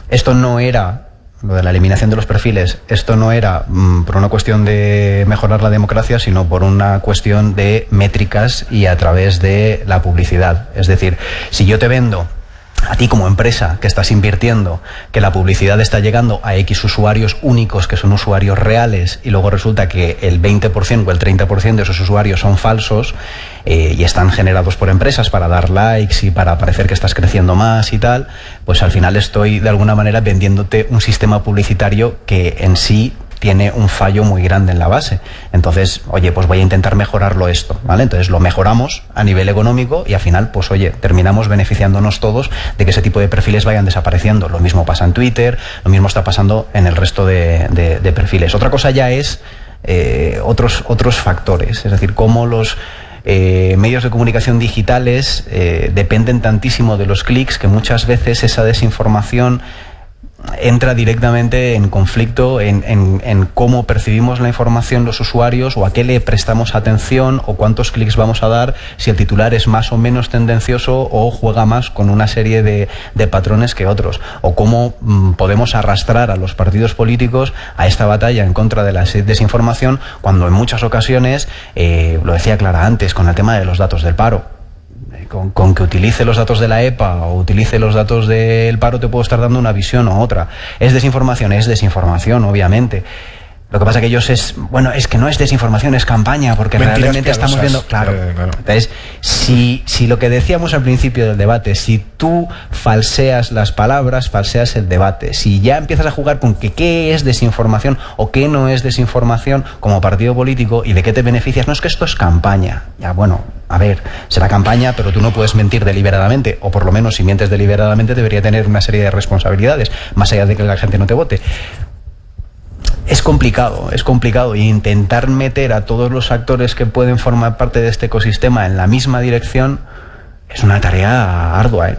Esto no era, lo de la eliminación de los perfiles, esto no era por una cuestión de mejorar la democracia, sino por una cuestión de métricas y a través de la publicidad. Es decir, si yo te vendo a ti como empresa que estás invirtiendo que la publicidad está llegando a X usuarios únicos, que son usuarios reales, y luego resulta que el 20% o el 30% de esos usuarios son falsos y están generados por empresas para dar likes y para parecer que estás creciendo más y tal, pues al final estoy de alguna manera vendiéndote un sistema publicitario que en sí tiene un fallo muy grande en la base. Entonces, oye, pues voy a intentar mejorarlo esto, ¿vale? Entonces lo mejoramos a nivel económico y al final, pues oye, terminamos beneficiándonos todos de que ese tipo de perfiles vayan desapareciendo. Lo mismo pasa en Twitter, lo mismo está pasando en el resto de perfiles. Otra cosa ya es otros factores, es decir, cómo los medios de comunicación digitales dependen tantísimo de los clics que muchas veces esa desinformación entra directamente en conflicto en cómo percibimos la información los usuarios, o a qué le prestamos atención, o cuántos clics vamos a dar, si el titular es más o menos tendencioso o juega más con una serie de patrones que otros, o cómo podemos arrastrar a los partidos políticos a esta batalla en contra de la desinformación, cuando en muchas ocasiones, lo decía Clara antes, con el tema de los datos del paro, con que utilice los datos de la EPA o utilice los datos del paro, te puedo estar dando una visión u otra. ¿Es desinformación, obviamente. Lo que pasa que ellos es que no es desinformación, es campaña, porque mentiras realmente piadosas. Estamos viendo... Claro. Entonces, si lo que decíamos al principio del debate, si tú falseas las palabras, falseas el debate. Si ya empiezas a jugar con que qué es desinformación o qué no es desinformación como partido político y de qué te beneficias, no, es que esto es campaña. Ya, bueno, a ver, será campaña, pero tú no puedes mentir deliberadamente, o por lo menos si mientes deliberadamente debería tener una serie de responsabilidades, más allá de que la gente no te vote. Es complicado, y intentar meter a todos los actores que pueden formar parte de este ecosistema en la misma dirección es una tarea ardua, ¿eh?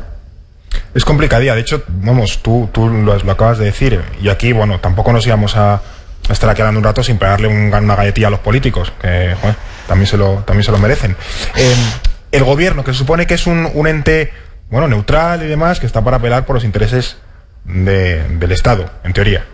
Es complicadía, de hecho, vamos, tú lo acabas de decir, y aquí, bueno, tampoco nos íbamos a estar aquí hablando un rato sin pegarle una galletilla a los políticos, que joder, también se lo merecen. El gobierno, que se supone que es un ente, bueno, neutral y demás, que está para velar por los intereses del Estado, en teoría.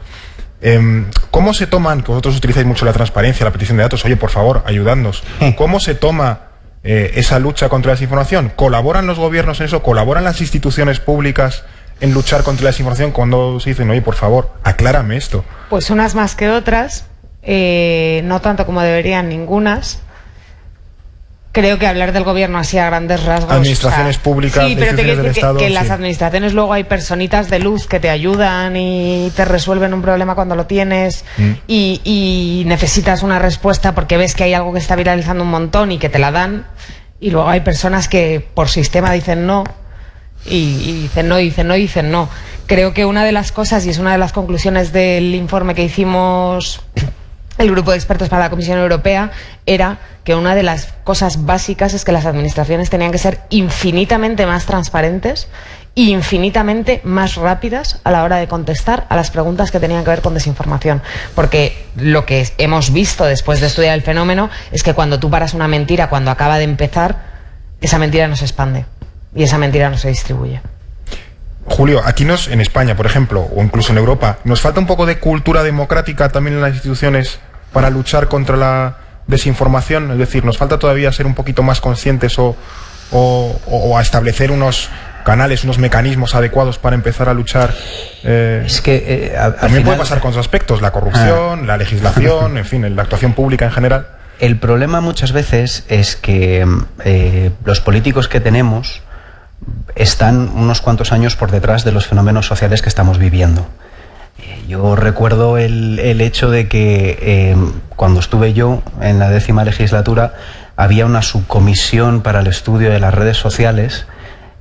¿Cómo se toman, que vosotros utilizáis mucho la transparencia, la petición de datos, oye, por favor, ayudadnos, cómo se toma esa lucha contra la desinformación? ¿Colaboran los gobiernos en eso? ¿Colaboran las instituciones públicas en luchar contra la desinformación cuando se dicen, oye, por favor, aclárame esto? Pues unas más que otras, no tanto como deberían ningunas. Creo que hablar del gobierno así a grandes rasgos... Administraciones públicas, sí, pero instituciones del Estado... que en las administraciones luego hay personitas de luz que te ayudan y te resuelven un problema cuando lo tienes y necesitas una respuesta porque ves que hay algo que está viralizando un montón y que te la dan, y luego hay personas que por sistema dicen no y dicen no. Creo que una de las cosas, y es una de las conclusiones del informe que hicimos... el grupo de expertos para la Comisión Europea, era que una de las cosas básicas es que las administraciones tenían que ser infinitamente más transparentes e infinitamente más rápidas a la hora de contestar a las preguntas que tenían que ver con desinformación. Porque lo que hemos visto después de estudiar el fenómeno es que cuando tú paras una mentira, cuando acaba de empezar, esa mentira no se expande y esa mentira no se distribuye. Julio, aquí en España, por ejemplo, o incluso en Europa, ¿nos falta un poco de cultura democrática también en las instituciones para luchar contra la desinformación? Es decir, ¿nos falta todavía ser un poquito más conscientes o a establecer unos canales, unos mecanismos adecuados para empezar a luchar? Es que también puede pasar con sus aspectos, la corrupción, la legislación, en fin, la actuación pública en general. El problema muchas veces es que los políticos que tenemos están unos cuantos años por detrás de los fenómenos sociales que estamos viviendo. Yo recuerdo el hecho de que cuando estuve yo en la 10ª legislatura había una subcomisión para el estudio de las redes sociales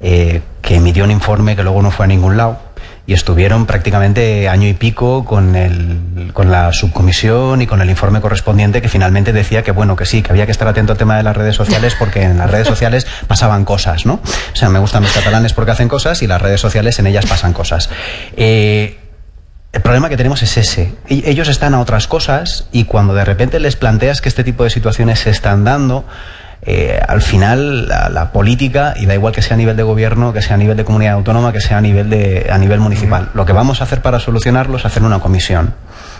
que emitió un informe que luego no fue a ningún lado, y estuvieron prácticamente año y pico con la subcomisión y con el informe correspondiente, que finalmente decía que bueno, que sí, que había que estar atento al tema de las redes sociales porque en las redes sociales pasaban cosas, ¿no? O sea, me gustan los catalanes porque hacen cosas y las redes sociales, en ellas pasan cosas. El problema que tenemos es ese. Ellos están a otras cosas, y cuando de repente les planteas que este tipo de situaciones se están dando, al final la política, y da igual que sea a nivel de gobierno, que sea a nivel de comunidad autónoma, que sea a nivel municipal, lo que vamos a hacer para solucionarlo es hacer una comisión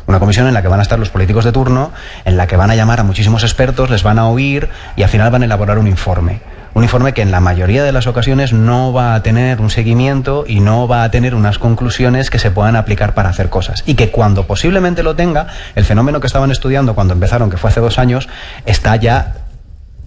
en la que van a estar los políticos de turno, en la que van a llamar a muchísimos expertos, les van a oír y al final van a elaborar un informe que en la mayoría de las ocasiones no va a tener un seguimiento y no va a tener unas conclusiones que se puedan aplicar para hacer cosas, y que cuando posiblemente lo tenga, el fenómeno que estaban estudiando cuando empezaron, que fue hace 2 años, está ya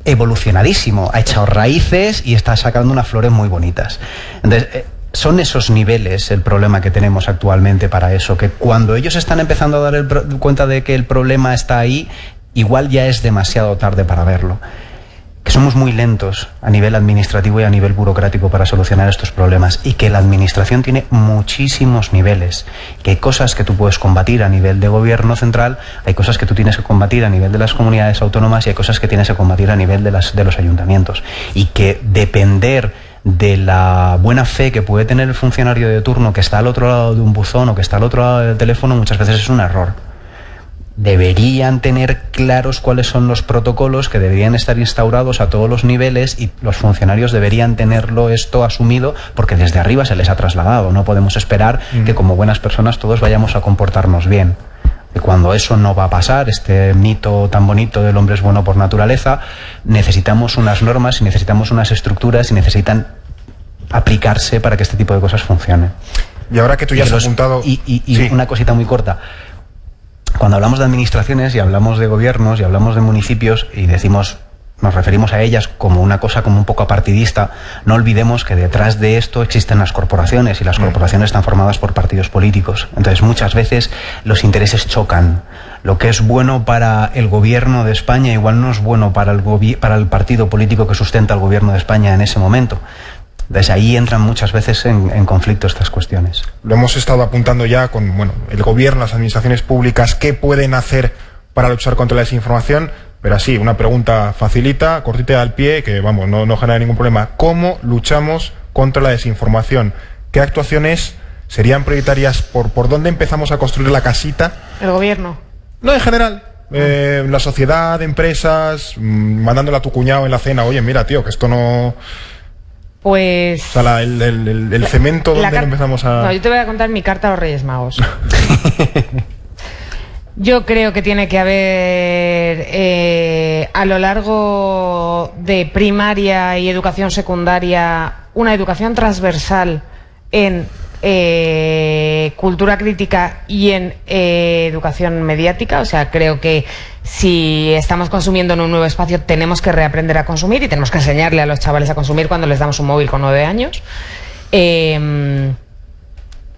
evolucionadísimo, ha echado raíces y está sacando unas flores muy bonitas. Entonces, son esos niveles el problema que tenemos actualmente para eso, que cuando ellos están empezando a dar cuenta de que el problema está ahí, igual ya es demasiado tarde para verlo. Que somos muy lentos a nivel administrativo y a nivel burocrático para solucionar estos problemas, y que la administración tiene muchísimos niveles, que hay cosas que tú puedes combatir a nivel de gobierno central, hay cosas que tú tienes que combatir a nivel de las comunidades autónomas y hay cosas que tienes que combatir a nivel de los ayuntamientos, y que depender de la buena fe que puede tener el funcionario de turno que está al otro lado de un buzón o que está al otro lado del teléfono, muchas veces es un error. Deberían tener claros cuáles son los protocolos que deberían estar instaurados a todos los niveles, y los funcionarios deberían tenerlo esto asumido, porque desde arriba se les ha trasladado. No podemos esperar que como buenas personas todos vayamos a comportarnos bien. Y cuando eso no va a pasar, este mito tan bonito del hombre es bueno por naturaleza, necesitamos unas normas y necesitamos unas estructuras y necesitan aplicarse para que este tipo de cosas funcionen. Y ahora que tú ya has apuntado... Sí. Una cosita muy corta. Cuando hablamos de administraciones y hablamos de gobiernos y hablamos de municipios y decimos, nos referimos a ellas como una cosa como un poco apartidista, no olvidemos que detrás de esto existen las corporaciones, y las corporaciones están formadas por partidos políticos. Entonces muchas veces los intereses chocan. Lo que es bueno para el gobierno de España igual no es bueno para el partido político que sustenta el gobierno de España en ese momento. Entonces ahí entran muchas veces en conflicto estas cuestiones. Lo hemos estado apuntando ya con el gobierno, las administraciones públicas, qué pueden hacer para luchar contra la desinformación, pero así, una pregunta facilita, cortita al pie, que no genera ningún problema. ¿Cómo luchamos contra la desinformación? ¿Qué actuaciones serían prioritarias? ¿Por dónde empezamos a construir la casita? El gobierno. No, en general. La sociedad, empresas, mandándole a tu cuñado en la cena, oye, mira, tío, que esto no... Pues... O sea, el cemento, ¿dónde lo empezamos a...? No, yo te voy a contar mi carta a los Reyes Magos. Yo creo que tiene que haber, a lo largo de primaria y educación secundaria, una educación transversal en cultura crítica y en educación mediática. O sea, creo que si estamos consumiendo en un nuevo espacio, tenemos que reaprender a consumir y tenemos que enseñarle a los chavales a consumir cuando les damos un móvil con 9 años.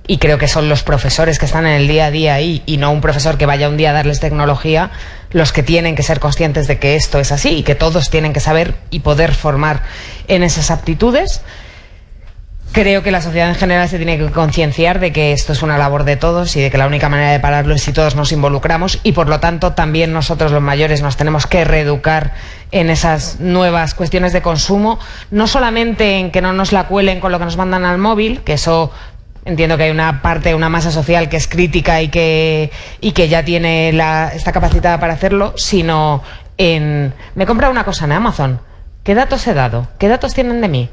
Y creo que son los profesores que están en el día a día ahí, y no un profesor que vaya un día a darles tecnología, los que tienen que ser conscientes de que esto es así y que todos tienen que saber y poder formar en esas aptitudes. Creo que la sociedad en general se tiene que concienciar de que esto es una labor de todos y de que la única manera de pararlo es si todos nos involucramos, y por lo tanto también nosotros los mayores nos tenemos que reeducar en esas nuevas cuestiones de consumo, no solamente en que no nos la cuelen con lo que nos mandan al móvil, que eso... Entiendo que hay una parte, una masa social que es crítica y que ya tiene está capacitada para hacerlo, sino en... Me he comprado una cosa en Amazon. ¿Qué datos he dado? ¿Qué datos tienen de mí?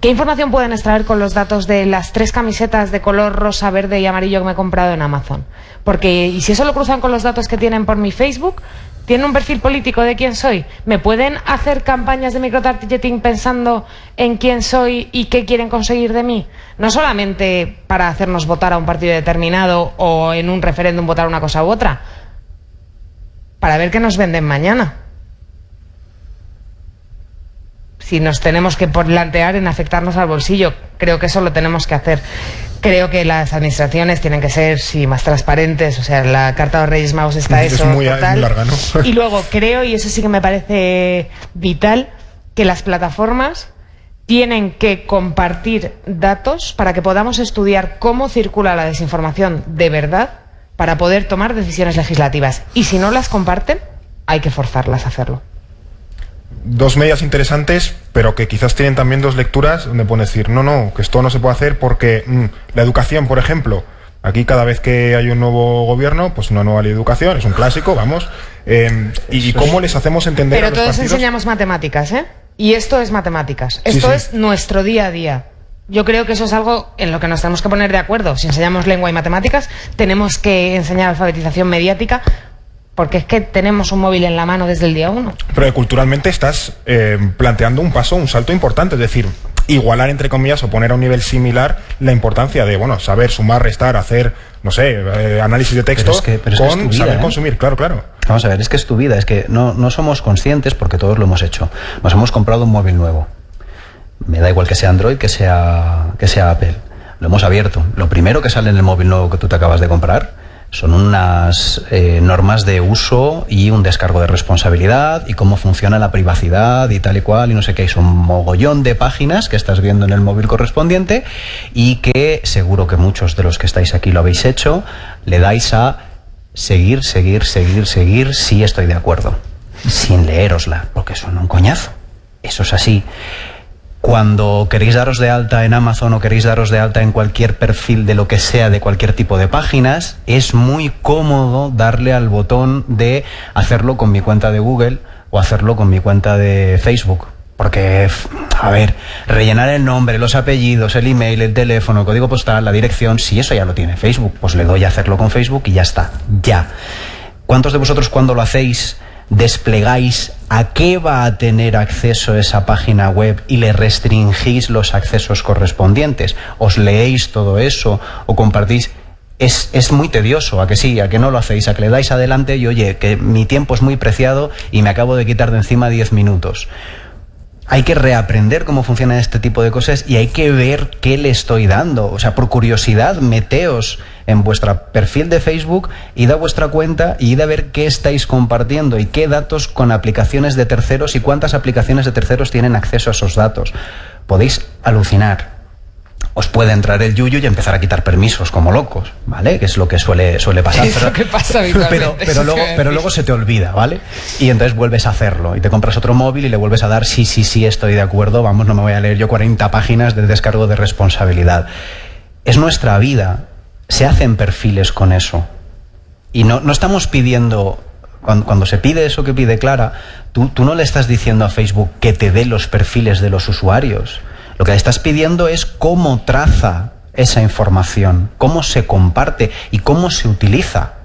¿Qué información pueden extraer con los datos de las 3 camisetas de color rosa, verde y amarillo que me he comprado en Amazon? Porque, ¿y si eso lo cruzan con los datos que tienen por mi Facebook? ¿Tienen un perfil político de quién soy? ¿Me pueden hacer campañas de microtargeting pensando en quién soy y qué quieren conseguir de mí? No solamente para hacernos votar a un partido determinado o en un referéndum votar una cosa u otra, para ver qué nos venden mañana. Si nos tenemos que plantear en afectarnos al bolsillo, creo que eso lo tenemos que hacer. Creo que las administraciones tienen que ser, sí, más transparentes. O sea, la Carta de los Reyes Magos está eso. Es muy larga, ¿no? Y luego creo, y eso sí que me parece vital, que las plataformas tienen que compartir datos para que podamos estudiar cómo circula la desinformación de verdad para poder tomar decisiones legislativas. Y si no las comparten, hay que forzarlas a hacerlo. 2 medidas interesantes, pero que quizás tienen también 2 lecturas donde pueden decir, no, que esto no se puede hacer porque la educación, por ejemplo, aquí cada vez que hay un nuevo gobierno, pues una nueva ley de educación, es un clásico, vamos, y cómo les hacemos entender pero a los todos partidos... enseñamos matemáticas, ¿eh? Y esto es matemáticas, esto es nuestro día a día. Yo creo que eso es algo en lo que nos tenemos que poner de acuerdo. Si enseñamos lengua y matemáticas, tenemos que enseñar alfabetización mediática, porque es que tenemos un móvil en la mano desde el día 1. Pero culturalmente estás planteando un salto importante, es decir, igualar, entre comillas, o poner a un nivel similar la importancia de, saber sumar, restar, hacer, no sé, análisis de texto, pero es con vida, saber consumir, claro. Vamos a ver, es que es tu vida, es que no somos conscientes, porque todos lo hemos hecho. Nos hemos comprado un móvil nuevo. Me da igual que sea Android, que sea Apple. Lo hemos abierto. Lo primero que sale en el móvil nuevo que tú te acabas de comprar son unas normas de uso y un descargo de responsabilidad y cómo funciona la privacidad y tal y cual y no sé qué. Es un mogollón de páginas que estás viendo en el móvil correspondiente y que seguro que muchos de los que estáis aquí lo habéis hecho, le dais a seguir, sí estoy de acuerdo, sin leérosla, porque son un coñazo. Eso es así. Cuando queréis daros de alta en Amazon o queréis daros de alta en cualquier perfil de lo que sea, de cualquier tipo de páginas, es muy cómodo darle al botón de hacerlo con mi cuenta de Google o hacerlo con mi cuenta de Facebook. Porque, a ver, rellenar el nombre, los apellidos, el email, el teléfono, el código postal, la dirección, si eso ya lo tiene Facebook, pues le doy a hacerlo con Facebook y ya está, ya. ¿Cuántos de vosotros cuando lo hacéis desplegáis a qué va a tener acceso esa página web y le restringís los accesos correspondientes? ¿Os leéis todo eso o compartís? Es muy tedioso, ¿a que sí? ¿A que no lo hacéis? ¿A que le dais adelante y oye, que mi tiempo es muy preciado y me acabo de quitar de encima 10 minutos? Hay que reaprender cómo funcionan este tipo de cosas y hay que ver qué le estoy dando. O sea, por curiosidad, meteos en vuestro perfil de Facebook, id a vuestra cuenta y id a ver qué estáis compartiendo y qué datos con aplicaciones de terceros y cuántas aplicaciones de terceros tienen acceso a esos datos. Podéis alucinar. Os puede entrar el yuyu y empezar a quitar permisos como locos, ¿vale? Que es lo que suele pasar. Es lo que pasa habitualmente. Pero luego se te olvida, ¿vale? Y entonces vuelves a hacerlo y te compras otro móvil y le vuelves a dar sí, estoy de acuerdo, vamos, no me voy a leer yo 40 páginas de descargo de responsabilidad. Es nuestra vida, se hacen perfiles con eso. Y no estamos pidiendo, cuando se pide eso que pide Clara, tú no le estás diciendo a Facebook que te dé los perfiles de los usuarios. Lo que le estás pidiendo es cómo traza esa información, cómo se comparte y cómo se utiliza.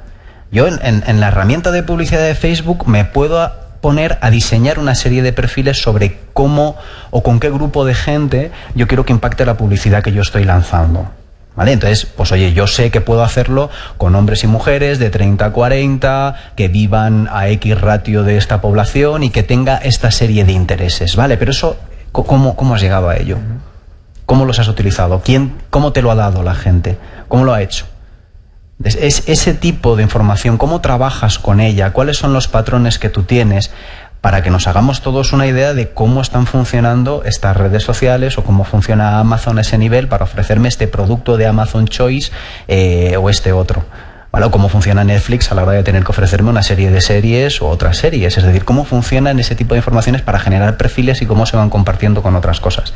Yo en la herramienta de publicidad de Facebook me puedo poner a diseñar una serie de perfiles sobre cómo o con qué grupo de gente yo quiero que impacte la publicidad que yo estoy lanzando. ¿Vale? Entonces, pues oye, yo sé que puedo hacerlo con hombres y mujeres de 30 a 40, que vivan a X ratio de esta población y que tenga esta serie de intereses, ¿vale? Pero eso, ¿cómo has llegado a ello? ¿Cómo los has utilizado? ¿Cómo te lo ha dado la gente? ¿Cómo lo ha hecho? Es ese tipo de información, ¿cómo trabajas con ella? ¿Cuáles son los patrones que tú tienes? Para que nos hagamos todos una idea de cómo están funcionando estas redes sociales o cómo funciona Amazon a ese nivel para ofrecerme este producto de Amazon Choice o este otro. ¿Vale? O cómo funciona Netflix a la hora de tener que ofrecerme una serie de series o otras series. Es decir, cómo funcionan ese tipo de informaciones para generar perfiles y cómo se van compartiendo con otras cosas.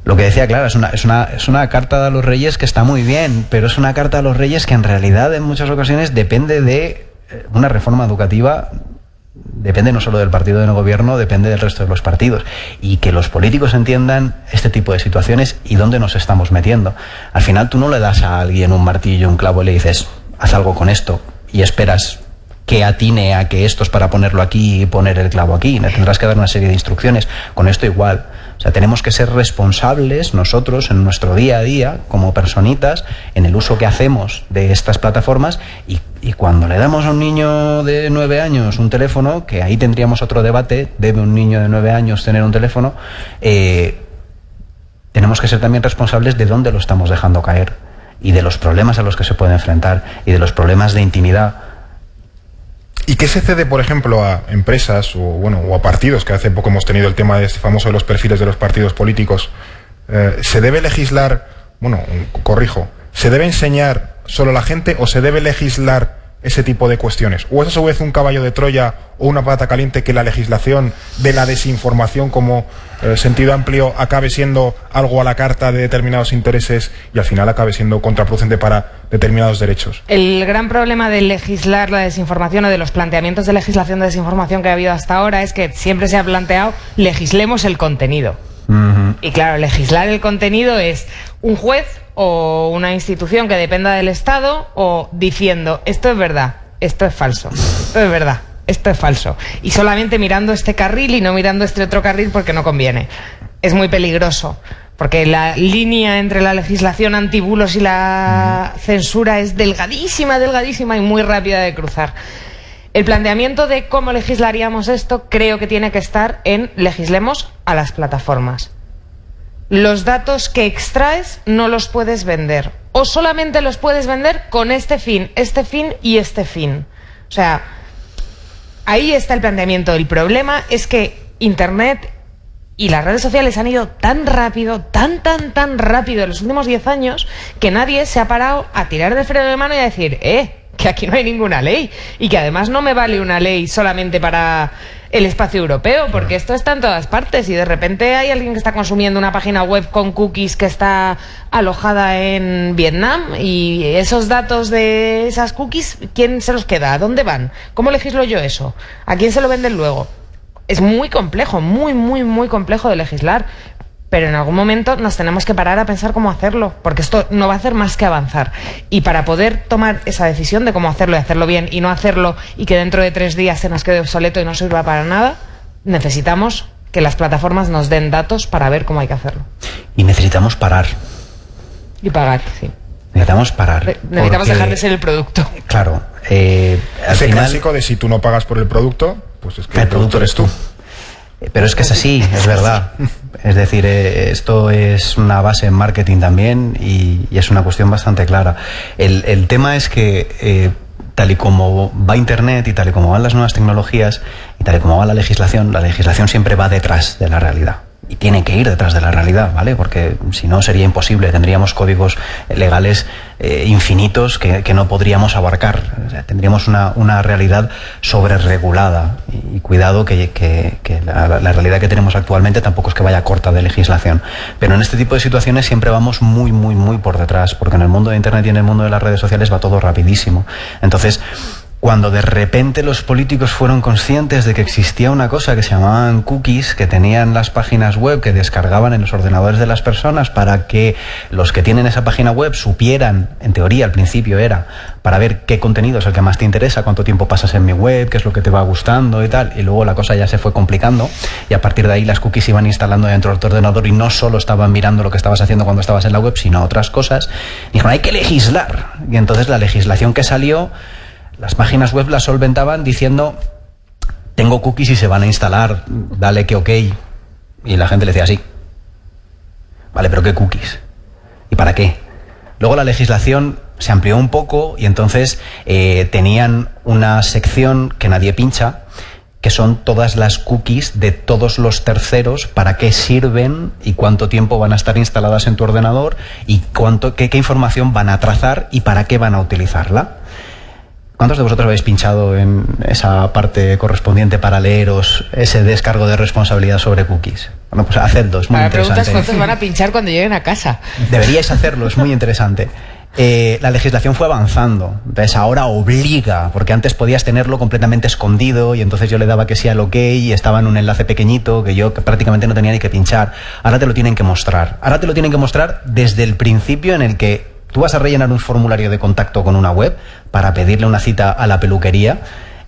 Lo que decía Clara, es una carta a los reyes que está muy bien, pero es una carta a los reyes que en realidad en muchas ocasiones depende de una reforma educativa. Depende no solo del partido del gobierno, depende del resto de los partidos. Y que los políticos entiendan este tipo de situaciones y dónde nos estamos metiendo. Al final tú no le das a alguien un martillo, un clavo y le dices, haz algo con esto, y esperas que atine a que esto es para ponerlo aquí y poner el clavo aquí. Le tendrás que dar una serie de instrucciones. Con esto igual. O sea, tenemos que ser responsables nosotros en nuestro día a día, como personitas, en el uso que hacemos de estas plataformas y cuando le damos a un niño de 9 años un teléfono, que ahí tendríamos otro debate, ¿debe un niño de 9 años tener un teléfono? Tenemos que ser también responsables de dónde lo estamos dejando caer y de los problemas a los que se puede enfrentar y de los problemas de intimidad. ¿Y qué se cede, por ejemplo, a empresas o a partidos? Que hace poco hemos tenido el tema de este famoso de los perfiles de los partidos políticos. ¿Se debe legislar, ¿se debe enseñar solo a la gente o se debe legislar ese tipo de cuestiones? ¿O es a su vez un caballo de Troya o una patata caliente que la legislación de la desinformación como sentido amplio acabe siendo algo a la carta de determinados intereses y al final acabe siendo contraproducente para determinados derechos? El gran problema de legislar la desinformación o de los planteamientos de legislación de desinformación que ha habido hasta ahora es que siempre se ha planteado legislemos el contenido. Uh-huh. Y claro, legislar el contenido es un juez o una institución que dependa del Estado o diciendo esto es verdad, esto es falso, esto es verdad, esto es falso. Y solamente mirando este carril y no mirando este otro carril porque no conviene. Es muy peligroso. Porque la línea entre la legislación antibulos y la censura es delgadísima, delgadísima y muy rápida de cruzar. El planteamiento de cómo legislaríamos esto creo que tiene que estar en legislemos a las plataformas. Los datos que extraes no los puedes vender. O solamente los puedes vender con este fin y este fin. O sea, ahí está el planteamiento. El problema es que Internet y las redes sociales han ido tan rápido, tan rápido en los últimos 10 años que nadie se ha parado a tirar de freno de mano y a decir, que aquí no hay ninguna ley y que además no me vale una ley solamente para el espacio europeo, porque esto está en todas partes y de repente hay alguien que está consumiendo una página web con cookies que está alojada en Vietnam y esos datos de esas cookies, ¿quién se los queda? ¿A dónde van? ¿Cómo legislo yo eso? ¿A quién se lo venden luego? Es muy complejo, muy complejo de legislar, pero en algún momento nos tenemos que parar a pensar cómo hacerlo, porque esto no va a hacer más que avanzar. Y para poder tomar esa decisión de cómo hacerlo y hacerlo bien y no hacerlo y que dentro de 3 días se nos quede obsoleto y no sirva para nada, necesitamos que las plataformas nos den datos para ver cómo hay que hacerlo. Y necesitamos parar. Y pagar, sí. Necesitamos parar. Necesitamos dejar de ser el producto. Claro. Al Ese final, clásico de si tú no pagas por el producto, pues es que el producto eres tú. Pero es que es así, es verdad. Es decir, esto es una base en marketing también y es una cuestión bastante clara. El tema es que tal y como va Internet y tal y como van las nuevas tecnologías y tal y como va la legislación siempre va detrás de la realidad. Y tiene que ir detrás de la realidad, ¿vale? Porque si no sería imposible, tendríamos códigos legales infinitos que no podríamos abarcar. O sea, tendríamos una realidad sobreregulada. Y cuidado que la realidad que tenemos actualmente tampoco es que vaya corta de legislación. Pero en este tipo de situaciones siempre vamos muy por detrás, porque en el mundo de Internet y en el mundo de las redes sociales va todo rapidísimo. Entonces, cuando de repente los políticos fueron conscientes de que existía una cosa que se llamaban cookies, que tenían las páginas web que descargaban en los ordenadores de las personas para que los que tienen esa página web supieran, en teoría al principio era, para ver qué contenido es el que más te interesa, cuánto tiempo pasas en mi web, qué es lo que te va gustando y tal, y luego la cosa ya se fue complicando y a partir de ahí las cookies iban instalando dentro de tu ordenador y no solo estaban mirando lo que estabas haciendo cuando estabas en la web, sino otras cosas. Y dijeron, hay que legislar. Y entonces la legislación que salió, las páginas web las solventaban diciendo, tengo cookies y se van a instalar, dale que ok. Y la gente le decía, sí. Vale, pero ¿qué cookies? ¿Y para qué? Luego la legislación se amplió un poco y entonces tenían una sección que nadie pincha, que son todas las cookies de todos los terceros, para qué sirven y cuánto tiempo van a estar instaladas en tu ordenador y qué información van a trazar y para qué van a utilizarla. ¿Cuántos de vosotros habéis pinchado en esa parte correspondiente para leeros ese descargo de responsabilidad sobre cookies? Bueno, pues hacedlo, es muy interesante. Preguntas cuántos van a pinchar cuando lleguen a casa. Deberíais hacerlo, es muy interesante. La legislación fue avanzando, entonces ahora obliga, porque antes podías tenerlo completamente escondido y entonces yo le daba que sí al ok y estaba en un enlace pequeñito que yo prácticamente no tenía ni que pinchar. Ahora te lo tienen que mostrar. Ahora te lo tienen que mostrar desde el principio en el que tú vas a rellenar un formulario de contacto con una web para pedirle una cita a la peluquería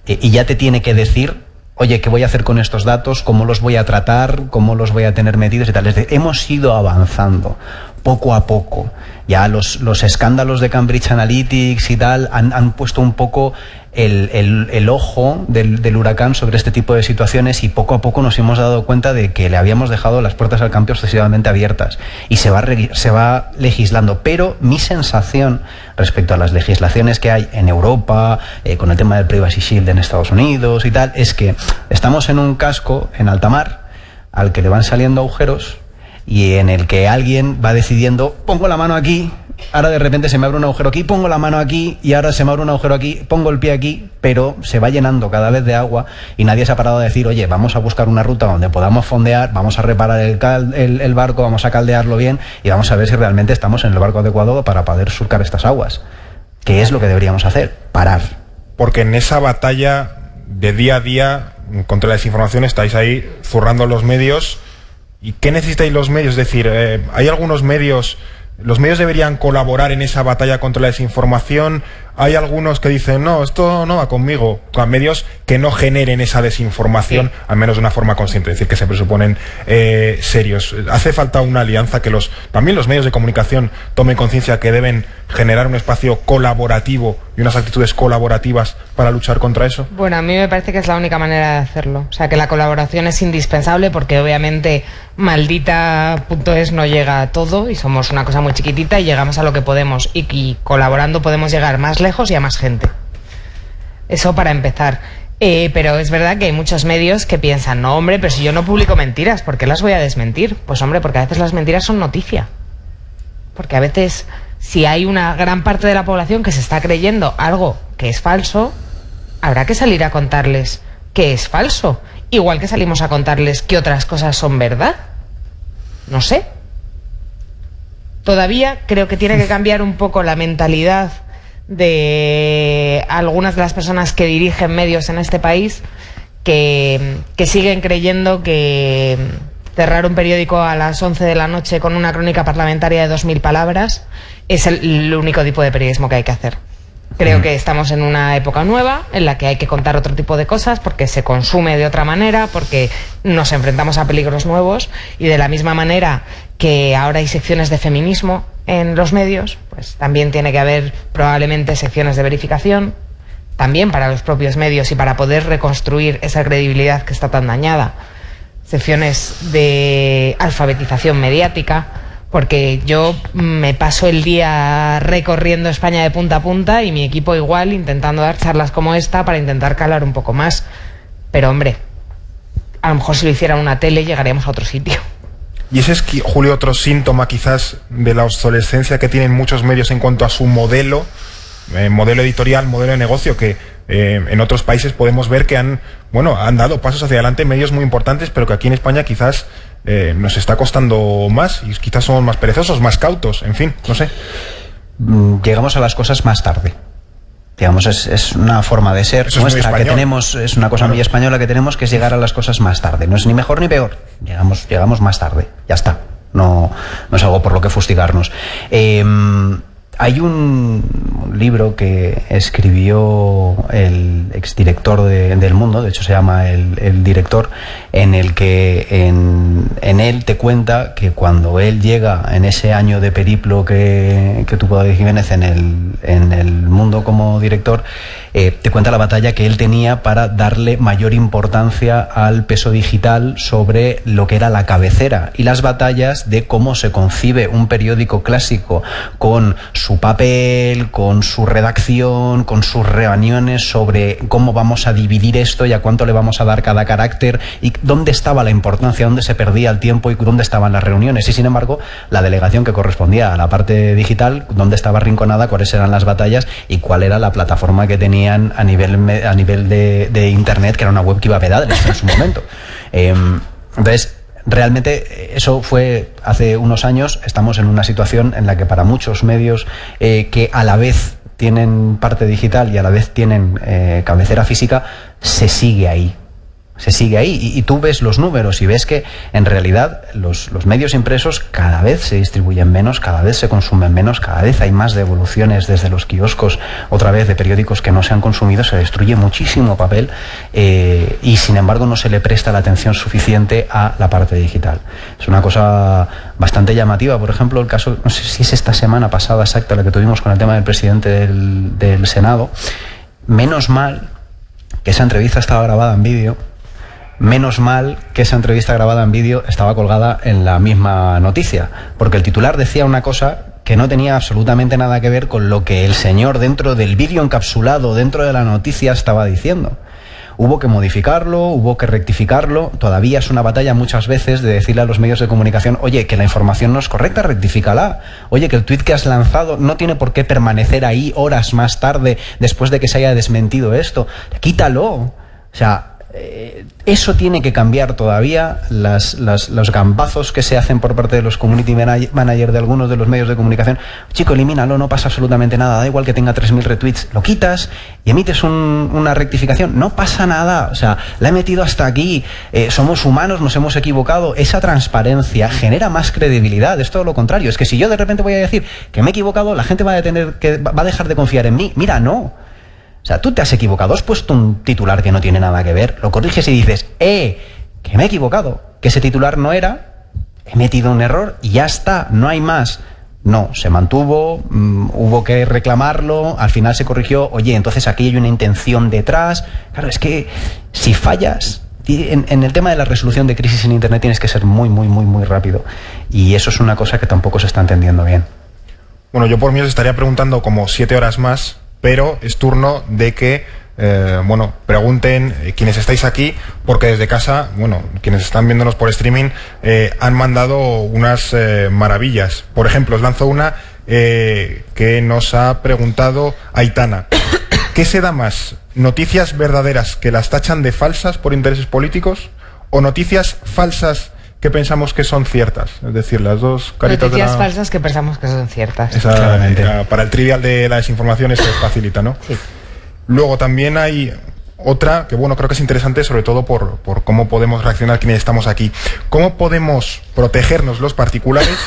y ya te tiene que decir, oye, ¿qué voy a hacer con estos datos? ¿Cómo los voy a tratar? ¿Cómo los voy a tener metidos y tal? Es decir, hemos ido avanzando poco a poco. Ya los escándalos de Cambridge Analytics y tal han puesto un poco el ojo del huracán sobre este tipo de situaciones y poco a poco nos hemos dado cuenta de que le habíamos dejado las puertas al campo excesivamente abiertas y se va legislando. Pero mi sensación respecto a las legislaciones que hay en Europa, con el tema del Privacy Shield en Estados Unidos y tal, es que estamos en un casco en alta mar al que le van saliendo agujeros y en el que alguien va decidiendo, pongo la mano aquí, ahora de repente se me abre un agujero aquí, pongo la mano aquí y ahora se me abre un agujero aquí, pongo el pie aquí, pero se va llenando cada vez de agua y nadie se ha parado a decir, oye, vamos a buscar una ruta donde podamos fondear, vamos a reparar el barco, vamos a caldearlo bien y vamos a ver si realmente estamos en el barco adecuado para poder surcar estas aguas. ¿Qué es lo que deberíamos hacer? Parar. Porque en esa batalla de día a día contra la desinformación estáis ahí zurrando los medios. ¿Y qué necesitáis los medios? Es decir, hay algunos medios, los medios deberían colaborar en esa batalla contra la desinformación. Hay algunos que dicen, no, esto no va conmigo. Con medios que no generen esa desinformación, sí, al menos de una forma consciente, es decir, que se presuponen serios. Hace falta una alianza, que también los medios de comunicación tomen conciencia que deben generar un espacio colaborativo y unas actitudes colaborativas para luchar contra eso. Bueno, a mí me parece que es la única manera de hacerlo. O sea, que la colaboración es indispensable porque obviamente maldita.es no llega a todo y somos una cosa muy chiquitita y llegamos a lo que podemos y colaborando podemos llegar más lejos y a más gente. Eso para empezar. Pero es verdad que hay muchos medios que piensan, no, hombre, pero si yo no publico mentiras, ¿por qué las voy a desmentir? Pues hombre, porque a veces las mentiras son noticia. Porque a veces, si hay una gran parte de la población que se está creyendo algo que es falso, habrá que salir a contarles que es falso igual que salimos a contarles que otras cosas son verdad. No sé. Todavía creo que tiene que cambiar un poco la mentalidad de algunas de las personas que dirigen medios en este país, que siguen creyendo que cerrar un periódico a las 11 de la noche con una crónica parlamentaria de 2000 palabras es el único tipo de periodismo que hay que hacer. Creo que estamos en una época nueva en la que hay que contar otro tipo de cosas porque se consume de otra manera, porque nos enfrentamos a peligros nuevos, y de la misma manera que ahora hay secciones de feminismo en los medios, pues también tiene que haber probablemente secciones de verificación, también para los propios medios y para poder reconstruir esa credibilidad que está tan dañada, secciones de alfabetización mediática, porque yo me paso el día recorriendo España de punta a punta y mi equipo igual, intentando dar charlas como esta para intentar calar un poco más. Pero hombre, a lo mejor si lo hiciera una tele llegaríamos a otro sitio. Y ese es, Julio, otro síntoma quizás de la obsolescencia que tienen muchos medios en cuanto a su modelo editorial, modelo de negocio, que en otros países podemos ver que han dado pasos hacia adelante, medios muy importantes, pero que aquí en España quizás nos está costando más, y quizás somos más perezosos, más cautos, en fin, no sé. Llegamos a las cosas más tarde. Digamos, es una forma de ser nuestra que tenemos, es una cosa muy española que tenemos, que es llegar a las cosas más tarde. No es ni mejor ni peor, llegamos más tarde, ya está. No es algo por lo que fustigarnos. Hay un libro que escribió el exdirector del Mundo, de hecho se llama El Director, en el que en él te cuenta que cuando él llega en ese año de periplo que tuvo David Jiménez en el Mundo como director, te cuenta la batalla que él tenía para darle mayor importancia al peso digital sobre lo que era la cabecera, y las batallas de cómo se concibe un periódico clásico con su papel, con su redacción, con sus reuniones sobre cómo vamos a dividir esto y a cuánto le vamos a dar cada carácter, y dónde estaba la importancia, dónde se perdía el tiempo y dónde estaban las reuniones, y sin embargo la delegación que correspondía a la parte digital, dónde estaba arrinconada, cuáles eran las batallas y cuál era la plataforma que tenían a nivel de internet, que era una web que iba a pedales en su momento. Entonces, realmente eso fue hace unos años. Estamos en una situación en la que para muchos medios que a la vez tienen parte digital y a la vez tienen cabecera física, se sigue ahí. Y tú ves los números y ves que en realidad los medios impresos cada vez se distribuyen menos, cada vez se consumen menos, cada vez hay más devoluciones desde los kioscos, otra vez, de periódicos que no se han consumido, se destruye muchísimo papel, y sin embargo no se le presta la atención suficiente a la parte digital. Es una cosa bastante llamativa. Por ejemplo, el caso, no sé si es esta semana pasada exacta la que tuvimos con el tema del presidente del Senado. Menos mal que esa entrevista estaba grabada en vídeo. Menos mal que esa entrevista grabada en vídeo estaba colgada en la misma noticia, porque el titular decía una cosa que no tenía absolutamente nada que ver con lo que el señor dentro del vídeo encapsulado, dentro de la noticia, estaba diciendo. Hubo que modificarlo, hubo que rectificarlo. Todavía es una batalla muchas veces de decirle a los medios de comunicación: oye, que la información no es correcta, rectifícala. Oye, que el tuit que has lanzado no tiene por qué permanecer ahí horas más tarde después de que se haya desmentido esto. Quítalo. O sea, eso tiene que cambiar todavía. Los gambazos que se hacen por parte de los community manager de algunos de los medios de comunicación: chico, elimínalo, no pasa absolutamente nada, da igual que tenga 3.000 retweets, lo quitas y emites una rectificación, no pasa nada. O sea, la he metido hasta aquí, somos humanos, nos hemos equivocado. Esa transparencia genera más credibilidad. Es todo lo contrario, es que si yo de repente voy a decir que me he equivocado, la gente va a dejar de confiar en mí. Mira, no. O sea, tú te has equivocado, has puesto un titular que no tiene nada que ver, lo corriges y dices: que me he equivocado, que ese titular no era, he metido un error y ya está, no hay más. No, se mantuvo, hubo que reclamarlo, al final se corrigió. Oye, entonces aquí hay una intención detrás. Claro, es que si fallas en el tema de la resolución de crisis en Internet tienes que ser muy, muy, muy, muy rápido, y eso es una cosa que tampoco se está entendiendo bien. Bueno, yo por mí os estaría preguntando como 7 horas más, pero es turno de que pregunten quienes estáis aquí, porque desde casa, quienes están viéndonos por streaming, han mandado unas maravillas. Por ejemplo, os lanzo una que nos ha preguntado Aitana: ¿qué se da más, noticias verdaderas que las tachan de falsas por intereses políticos o noticias falsas que pensamos que son ciertas? Es decir, las dos caritas noticias de la... falsas que pensamos que son ciertas. Claramente. Para el trivial de la desinformación esto facilita, ¿no? Sí. Luego también hay otra que, bueno, creo que es interesante, sobre todo por cómo podemos reaccionar quienes estamos aquí. ¿Cómo podemos protegernos los particulares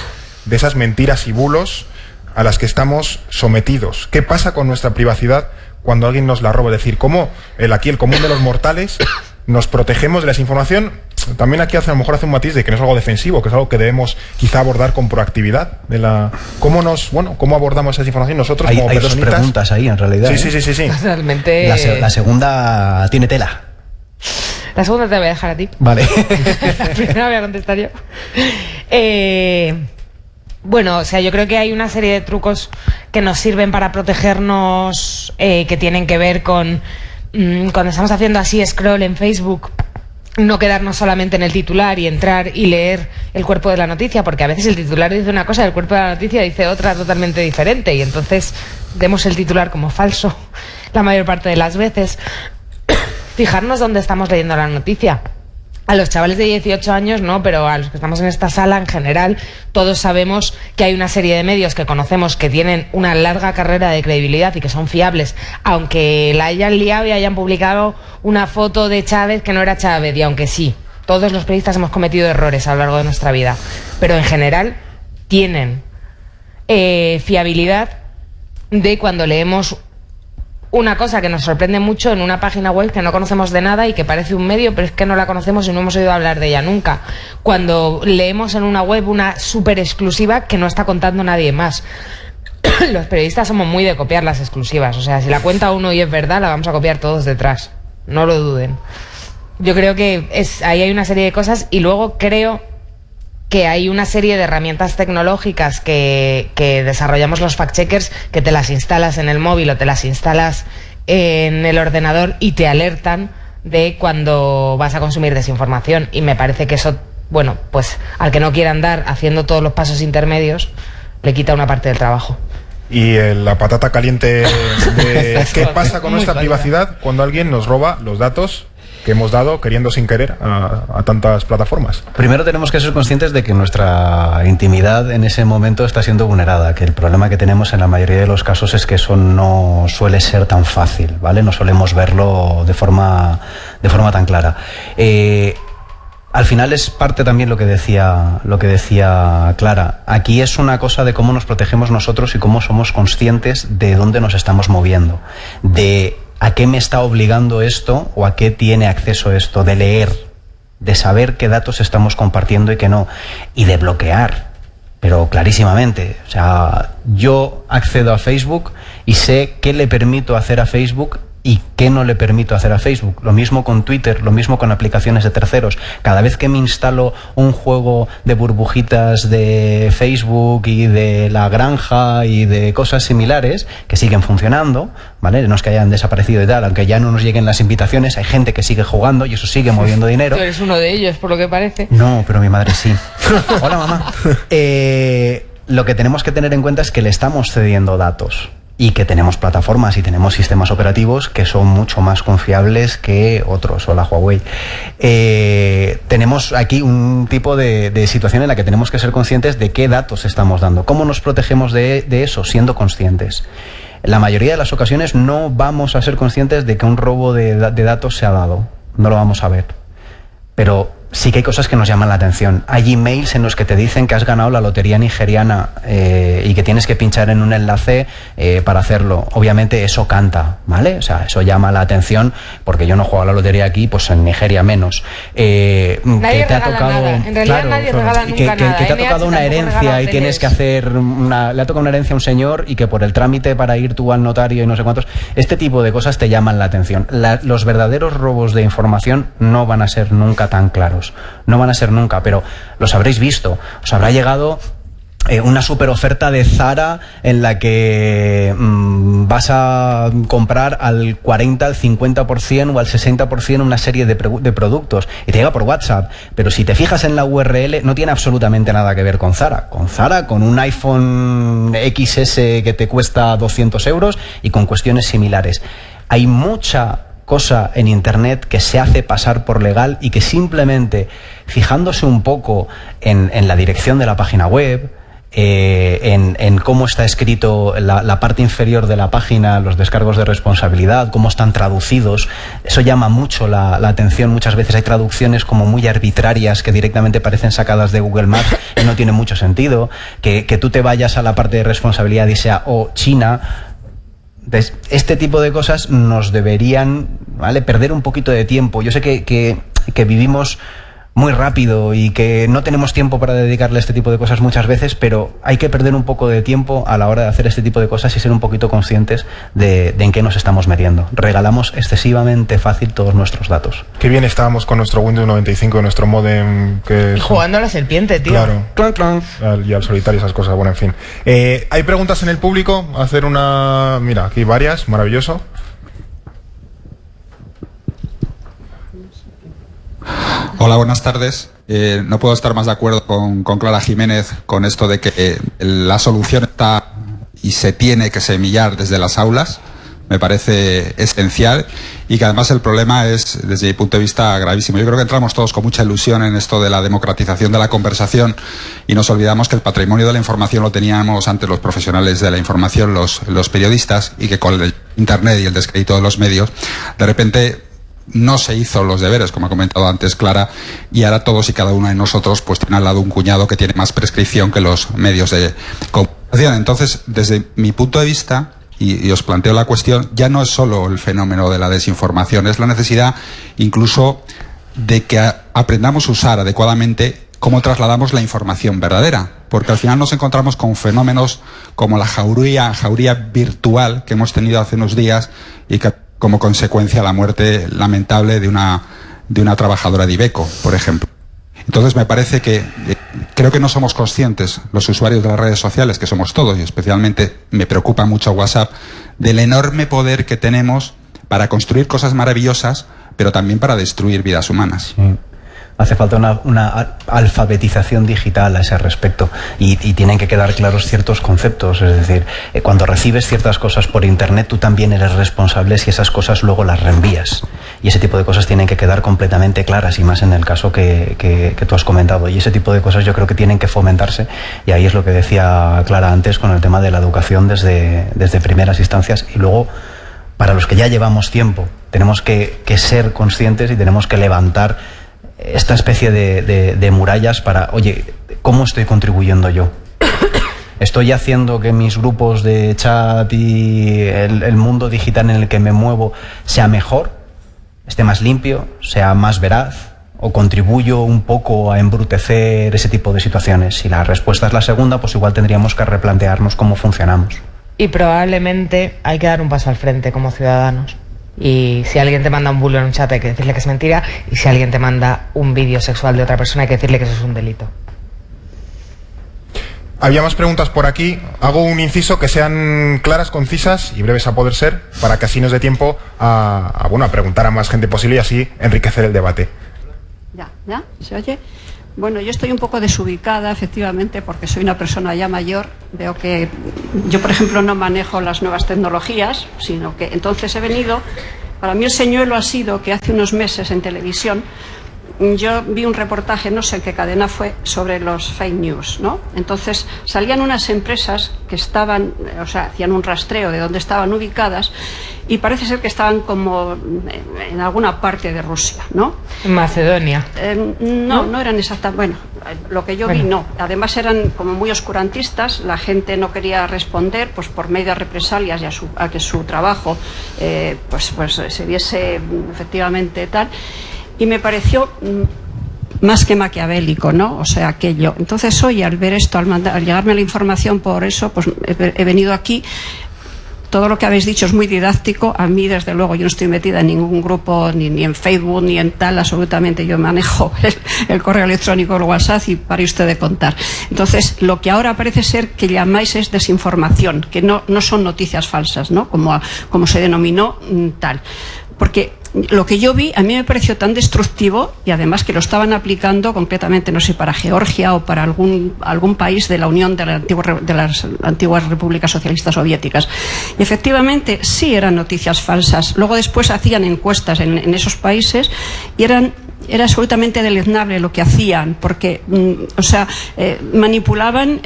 de esas mentiras y bulos a las que estamos sometidos? ¿Qué pasa con nuestra privacidad cuando alguien nos la roba? Es decir, ¿cómo aquí el común de los mortales nos protegemos de la desinformación? También aquí a lo mejor hace un matiz de que no es algo defensivo, que es algo que debemos quizá abordar con proactividad. ¿Cómo abordamos esa información nosotros como personitas? Hay dos preguntas ahí, en realidad. Sí. Realmente... La segunda tiene tela. La segunda te la voy a dejar a ti. Vale. La primera voy a contestar yo. Bueno, o sea, yo creo que hay una serie de trucos que nos sirven para protegernos, que tienen que ver con cuando estamos haciendo así scroll en Facebook, no quedarnos solamente en el titular y entrar y leer el cuerpo de la noticia, porque a veces el titular dice una cosa y el cuerpo de la noticia dice otra totalmente diferente, y entonces demos el titular como falso la mayor parte de las veces. Fijarnos dónde estamos leyendo la noticia. A los chavales de 18 años no, pero a los que estamos en esta sala en general, todos sabemos que hay una serie de medios que conocemos que tienen una larga carrera de credibilidad y que son fiables, aunque la hayan liado y hayan publicado una foto de Chávez que no era Chávez, y aunque sí, todos los periodistas hemos cometido errores a lo largo de nuestra vida, pero en general tienen fiabilidad de cuando leemos una cosa que nos sorprende mucho en una página web que no conocemos de nada y que parece un medio, pero es que no la conocemos y no hemos oído hablar de ella nunca. Cuando leemos en una web una súper exclusiva que no está contando nadie más. Los periodistas somos muy de copiar las exclusivas. O sea, si la cuenta uno y es verdad, la vamos a copiar todos detrás. No lo duden. Yo creo que ahí hay una serie de cosas, y luego creo que hay una serie de herramientas tecnológicas que desarrollamos los fact-checkers, que te las instalas en el móvil o te las instalas en el ordenador y te alertan de cuando vas a consumir desinformación. Y me parece que eso, bueno, pues al que no quiera andar haciendo todos los pasos intermedios, le quita una parte del trabajo. Y la patata caliente de qué pasa con nuestra privacidad cuando alguien nos roba los datos que hemos dado queriendo sin querer a tantas plataformas. Primero tenemos que ser conscientes de que nuestra intimidad en ese momento está siendo vulnerada, que el problema que tenemos en la mayoría de los casos es que eso no suele ser tan fácil, ¿vale? No solemos verlo de forma tan clara. Al final es parte también lo que decía Clara. Aquí es una cosa de cómo nos protegemos nosotros y cómo somos conscientes de dónde nos estamos moviendo, de a qué me está obligando esto o a qué tiene acceso esto, de leer, de saber qué datos estamos compartiendo y qué no, y de bloquear, pero clarísimamente. O sea, yo accedo a Facebook y sé qué le permito hacer a Facebook y qué no le permito hacer a Facebook. Lo mismo con Twitter, lo mismo con aplicaciones de terceros. Cada vez que me instalo un juego de burbujitas de Facebook y de La Granja y de cosas similares que siguen funcionando, ¿vale? No es que hayan desaparecido y tal, aunque ya no nos lleguen las invitaciones, hay gente que sigue jugando y eso sigue moviendo dinero. Tú eres uno de ellos, por lo que parece. No, pero mi madre sí. Hola, mamá. Lo que tenemos que tener en cuenta es que le estamos cediendo datos. Y que tenemos plataformas y tenemos sistemas operativos que son mucho más confiables que otros. Hola, Huawei. Tenemos aquí un tipo de situación en la que tenemos que ser conscientes de qué datos estamos dando. ¿Cómo nos protegemos de eso? Siendo conscientes. En la mayoría de las ocasiones no vamos a ser conscientes de que un robo de datos se ha dado. No lo vamos a ver. Pero sí que hay cosas que nos llaman la atención. Hay emails en los que te dicen que has ganado la lotería nigeriana y que tienes que pinchar en un enlace para hacerlo. Obviamente eso canta, ¿vale? O sea, eso llama la atención, porque yo no juego a la lotería aquí, pues en Nigeria menos. Nadie regala nada. En realidad, claro, nadie regala nunca nada. Que te ha tocado una herencia y tienes que hacer le ha tocado una herencia a un señor y que por el trámite para ir tú al notario y no sé cuántos, este tipo de cosas te llaman la atención. Los verdaderos robos de información no van a ser nunca tan claros. No van a ser nunca, pero los habréis visto. Os habrá llegado una super oferta de Zara en la que vas a comprar al 40, al 50% o al 60% una serie de productos y te llega por WhatsApp, pero si te fijas en la URL no tiene absolutamente nada que ver con Zara. Con Zara, con un iPhone XS que te cuesta 200 euros y con cuestiones similares. hay mucha cosa en Internet que se hace pasar por legal y que simplemente fijándose un poco en la dirección de la página web, en cómo está escrito la parte inferior de la página, los descargos de responsabilidad, cómo están traducidos, eso llama mucho la atención. Muchas veces hay traducciones como muy arbitrarias que directamente parecen sacadas de Google Maps y no tiene mucho sentido. Que tú te vayas a la parte de responsabilidad y sea China. Este tipo de cosas nos deberían, ¿vale?, perder un poquito de tiempo. Yo sé que vivimos muy rápido y que no tenemos tiempo para dedicarle a este tipo de cosas muchas veces, pero hay que perder un poco de tiempo a la hora de hacer este tipo de cosas y ser un poquito conscientes de en qué nos estamos metiendo. Regalamos excesivamente fácil todos nuestros datos. Qué bien estábamos con nuestro Windows 95 y nuestro modem. Y jugando a la serpiente, tío. Claro. Clan, clan. Y al solitario, esas cosas. Bueno, en fin. ¿Hay preguntas en el público? Hacer una... Mira, aquí varias. Maravilloso. Hola, buenas tardes. No puedo estar más de acuerdo con Clara Jiménez con esto de que la solución está y se tiene que semillar desde las aulas. Me parece esencial y que además el problema es, desde mi punto de vista, gravísimo. Yo creo que entramos todos con mucha ilusión en esto de la democratización de la conversación y nos olvidamos que el patrimonio de la información lo teníamos antes los profesionales de la información, los periodistas, y que con el Internet y el descrédito de los medios, de repente no se hizo los deberes, como ha comentado antes Clara, y ahora todos y cada uno de nosotros pues tiene al lado un cuñado que tiene más prescripción que los medios de comunicación. Entonces, desde mi punto de vista, y os planteo la cuestión, ya no es solo el fenómeno de la desinformación, es la necesidad incluso de que aprendamos a usar adecuadamente cómo trasladamos la información verdadera, porque al final nos encontramos con fenómenos como la jauría virtual que hemos tenido hace unos días y que como consecuencia la muerte lamentable de una trabajadora de Iveco, por ejemplo. Entonces me parece que creo que no somos conscientes, los usuarios de las redes sociales, que somos todos, y especialmente me preocupa mucho WhatsApp, del enorme poder que tenemos para construir cosas maravillosas, pero también para destruir vidas humanas. Sí. Hace falta una alfabetización digital a ese respecto y tienen que quedar claros ciertos conceptos. Es decir, cuando recibes ciertas cosas por Internet, tú también eres responsable si esas cosas luego las reenvías. Y ese tipo de cosas tienen que quedar completamente claras, y más en el caso que tú has comentado. Y ese tipo de cosas yo creo que tienen que fomentarse, y ahí es lo que decía Clara antes con el tema de la educación desde primeras instancias. Y luego, para los que ya llevamos tiempo, tenemos que ser conscientes y tenemos que levantar esta especie de murallas para, oye, ¿cómo estoy contribuyendo yo? ¿Estoy haciendo que mis grupos de chat y el mundo digital en el que me muevo sea mejor, esté más limpio, sea más veraz? ¿O contribuyo un poco a embrutecer ese tipo de situaciones? Si la respuesta es la segunda, pues igual tendríamos que replantearnos cómo funcionamos. Y probablemente hay que dar un paso al frente como ciudadanos. Y si alguien te manda un bulo en un chat, hay que decirle que es mentira. Y si alguien te manda un vídeo sexual de otra persona, hay que decirle que eso es un delito. Había más preguntas por aquí. Hago un inciso, que sean claras, concisas y breves a poder ser, para que así nos dé tiempo a preguntar a más gente posible y así enriquecer el debate. ¿Ya? ¿Se oye? Bueno, yo estoy un poco desubicada, efectivamente, porque soy una persona ya mayor. Veo que yo, por ejemplo, no manejo las nuevas tecnologías, sino que entonces he venido... Para mí el señuelo ha sido que hace unos meses en televisión yo vi un reportaje, no sé en qué cadena fue, sobre los fake news, ¿no? Entonces salían unas empresas que estaban, o sea, hacían un rastreo de dónde estaban ubicadas y parece ser que estaban como en alguna parte de Rusia, ¿no? En Macedonia. No eran exactamente, bueno, lo que yo vi no. Además eran como muy oscurantistas, la gente no quería responder pues por medio de represalias y a que su trabajo pues se viese efectivamente tal. Y me pareció más que maquiavélico, ¿no? O sea, aquello. Entonces hoy, al ver esto, al llegarme la información por eso, pues he venido aquí. Todo lo que habéis dicho es muy didáctico. A mí, desde luego, yo no estoy metida en ningún grupo, ni en Facebook, ni en tal, absolutamente. Yo manejo el correo electrónico, el WhatsApp, y para usted de contar. Entonces, lo que ahora parece ser que llamáis es desinformación, que no son noticias falsas, ¿no? Como se denominó tal. Porque lo que yo vi a mí me pareció tan destructivo, y además que lo estaban aplicando concretamente, no sé, para Georgia o para algún país de la Unión de las antiguas repúblicas socialistas soviéticas. Y efectivamente sí eran noticias falsas. Luego después hacían encuestas en esos países y era absolutamente deleznable lo que hacían, porque manipulaban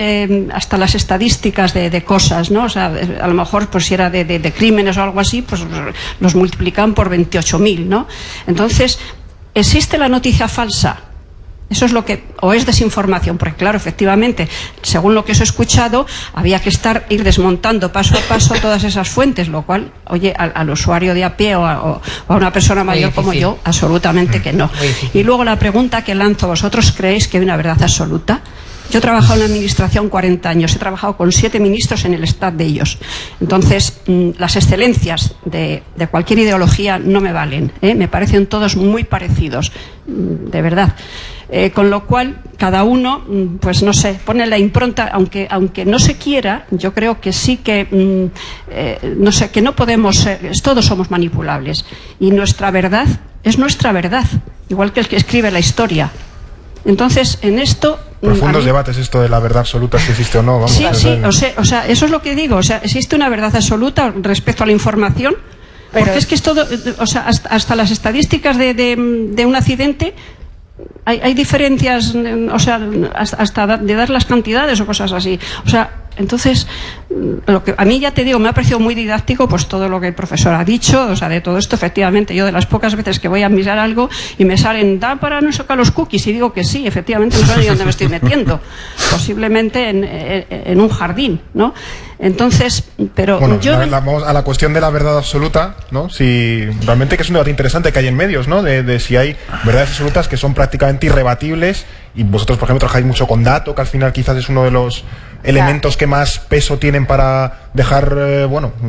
hasta las estadísticas de cosas, ¿no? O sea, a lo mejor pues si era de crímenes o algo así, pues los multiplicaban por 28.000, ¿no? Entonces, ¿existe la noticia falsa? Eso es lo que, o es desinformación, porque claro, efectivamente, según lo que os he escuchado, había que ir desmontando paso a paso todas esas fuentes, lo cual, oye, al usuario de a pie o a una persona mayor como yo, absolutamente que no. Y luego la pregunta que lanzo, ¿vosotros creéis que hay una verdad absoluta? Yo he trabajado en la administración 40 años, he trabajado con 7 ministros en el staff de ellos. Entonces, las excelencias de cualquier ideología no me valen, me parecen todos muy parecidos, de verdad. Con lo cual, cada uno, pues no sé, pone la impronta, aunque no se quiera, yo creo que sí que, no sé, que no podemos ser, todos somos manipulables. Y nuestra verdad es nuestra verdad, igual que el que escribe la historia. Entonces, en esto... Profundos debates esto de la verdad absoluta, si existe o no. Vamos, sí, o sea, eso es lo que digo. O sea, ¿existe una verdad absoluta respecto a la información? Porque es que es todo... O sea, hasta las estadísticas de un accidente... Hay diferencias, o sea, hasta de dar las cantidades o cosas así. O sea, entonces, lo que a mí, ya te digo, me ha parecido muy didáctico pues todo lo que el profesor ha dicho, o sea, de todo esto. Efectivamente, yo de las pocas veces que voy a mirar algo y me salen, da para no sacar los cookies, y digo que sí, efectivamente no sé ni dónde me estoy metiendo, posiblemente en un jardín, ¿no? Entonces, pero bueno, yo... vamos a la cuestión de la verdad absoluta, ¿no? Si realmente, que es un debate interesante que hay en medios, ¿no? De si hay verdades absolutas que son prácticamente irrebatibles, y vosotros, por ejemplo, trabajáis mucho con dato, que al final quizás es uno de los elementos que más peso tienen para dejar,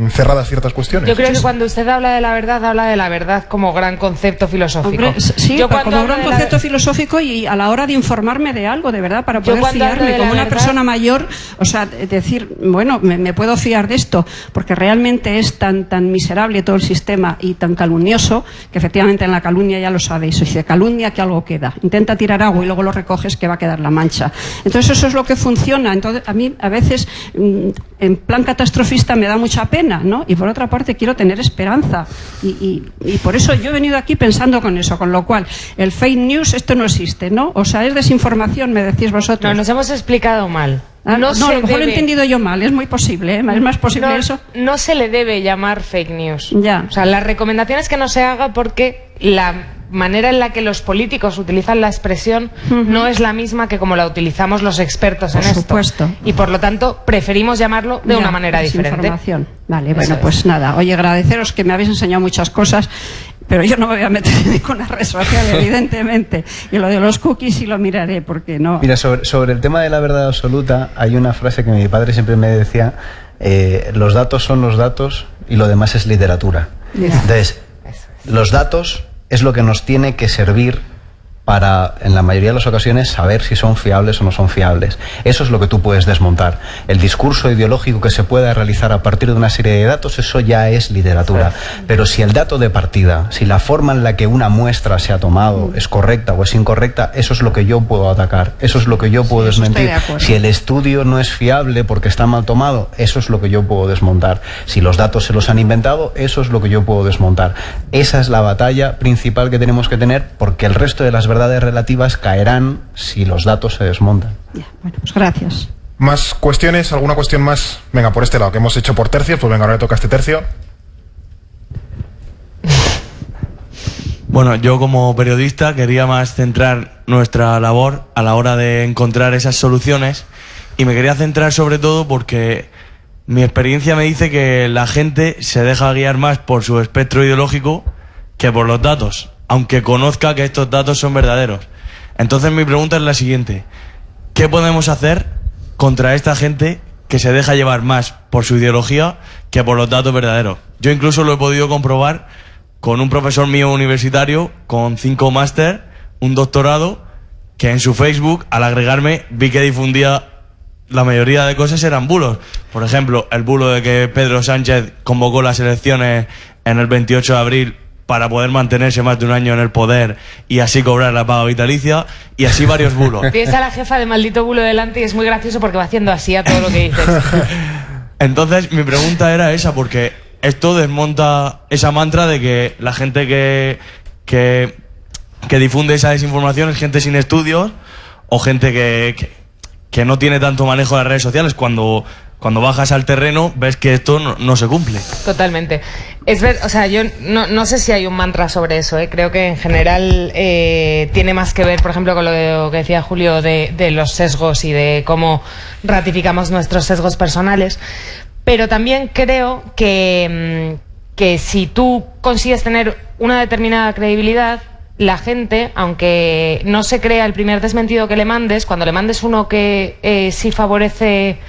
cerradas ciertas cuestiones. Yo creo que cuando usted habla de la verdad como gran concepto filosófico. Hombre, sí, yo como gran concepto filosófico, y a la hora de informarme de algo, de verdad, para poder fiarme como una persona mayor, o sea, decir, bueno, me puedo fiar de esto, porque realmente es tan miserable todo el sistema y tan calumnioso, que efectivamente en la calumnia, ya lo sabéis, si se calumnia que algo queda. Intenta tirar agua y luego lo recoges, que va a quedar la mancha. Entonces eso es lo que funciona. Entonces a mí a veces, en plan catastrofista, me da mucha pena, ¿no? Y por otra parte quiero tener esperanza, y por eso yo he venido aquí pensando con eso, con lo cual el fake news, esto no existe, ¿no? O sea, es desinformación, me decís vosotros. No, nos hemos explicado mal. No, a lo mejor lo he entendido yo mal, es muy posible, ¿eh? Es más posible eso. No se le debe llamar fake news. Ya. O sea, la recomendación es que no se haga, porque la manera en la que los políticos utilizan la expresión no es la misma que como la utilizamos los expertos en esto. Por supuesto. Y por lo tanto, preferimos llamarlo de una manera diferente. Vale, bueno, pues nada. Oye, agradeceros que me habéis enseñado muchas cosas, pero yo no me voy a meter en ninguna red social, evidentemente. Y lo de los cookies sí lo miraré, porque no... Mira, sobre el tema de la verdad absoluta, hay una frase que mi padre siempre me decía, los datos son los datos y lo demás es literatura. Entonces, los datos es lo que nos tiene que servir para, en la mayoría de las ocasiones, saber si son fiables o no son fiables. Eso es lo que tú puedes desmontar. El discurso ideológico que se pueda realizar a partir de una serie de datos, eso ya es literatura. Pero si el dato de partida, si la forma en la que una muestra se ha tomado es correcta o es incorrecta, eso es lo que yo puedo atacar, eso es lo que yo puedo desmentir. Si el estudio no es fiable porque está mal tomado, eso es lo que yo puedo desmontar. Si los datos se los han inventado, eso es lo que yo puedo desmontar. Esa es la batalla principal que tenemos que tener, porque el resto de las verdades relativas caerán si los datos se desmontan. Ya, bueno, pues gracias. ¿Más cuestiones? ¿Alguna cuestión más? Venga, por este lado, que hemos hecho por tercios, pues venga, ahora le toca este tercio. Bueno, yo como periodista quería más centrar nuestra labor a la hora de encontrar esas soluciones, y me quería centrar sobre todo porque mi experiencia me dice que la gente se deja guiar más por su espectro ideológico que por los datos, aunque conozca que estos datos son verdaderos. Entonces mi pregunta es la siguiente: ¿qué podemos hacer contra esta gente que se deja llevar más por su ideología que por los datos verdaderos? Yo incluso lo he podido comprobar con un profesor mío universitario con 5 máster, un doctorado, que en su Facebook, al agregarme, vi que difundía la mayoría de cosas eran bulos. Por ejemplo, el bulo de que Pedro Sánchez convocó las elecciones en el 28 de abril para poder mantenerse más de un año en el poder y así cobrar la paga vitalicia, y así varios bulos. Tienes a la jefa de Maldito Bulo delante y es muy gracioso porque va haciendo así a todo lo que dices. Entonces mi pregunta era esa, porque esto desmonta esa mantra de que la gente que difunde esa desinformación es gente sin estudios o gente que no tiene tanto manejo de las redes sociales. Cuando bajas al terreno ves que esto no se cumple. Totalmente. O sea, yo no sé si hay un mantra sobre eso, ¿eh? Creo que en general tiene más que ver, por ejemplo, con lo que decía Julio de los sesgos y de cómo ratificamos nuestros sesgos personales. Pero también creo que si tú consigues tener una determinada credibilidad, la gente, aunque no se crea el primer desmentido que le mandes, cuando le mandes uno que sí favorece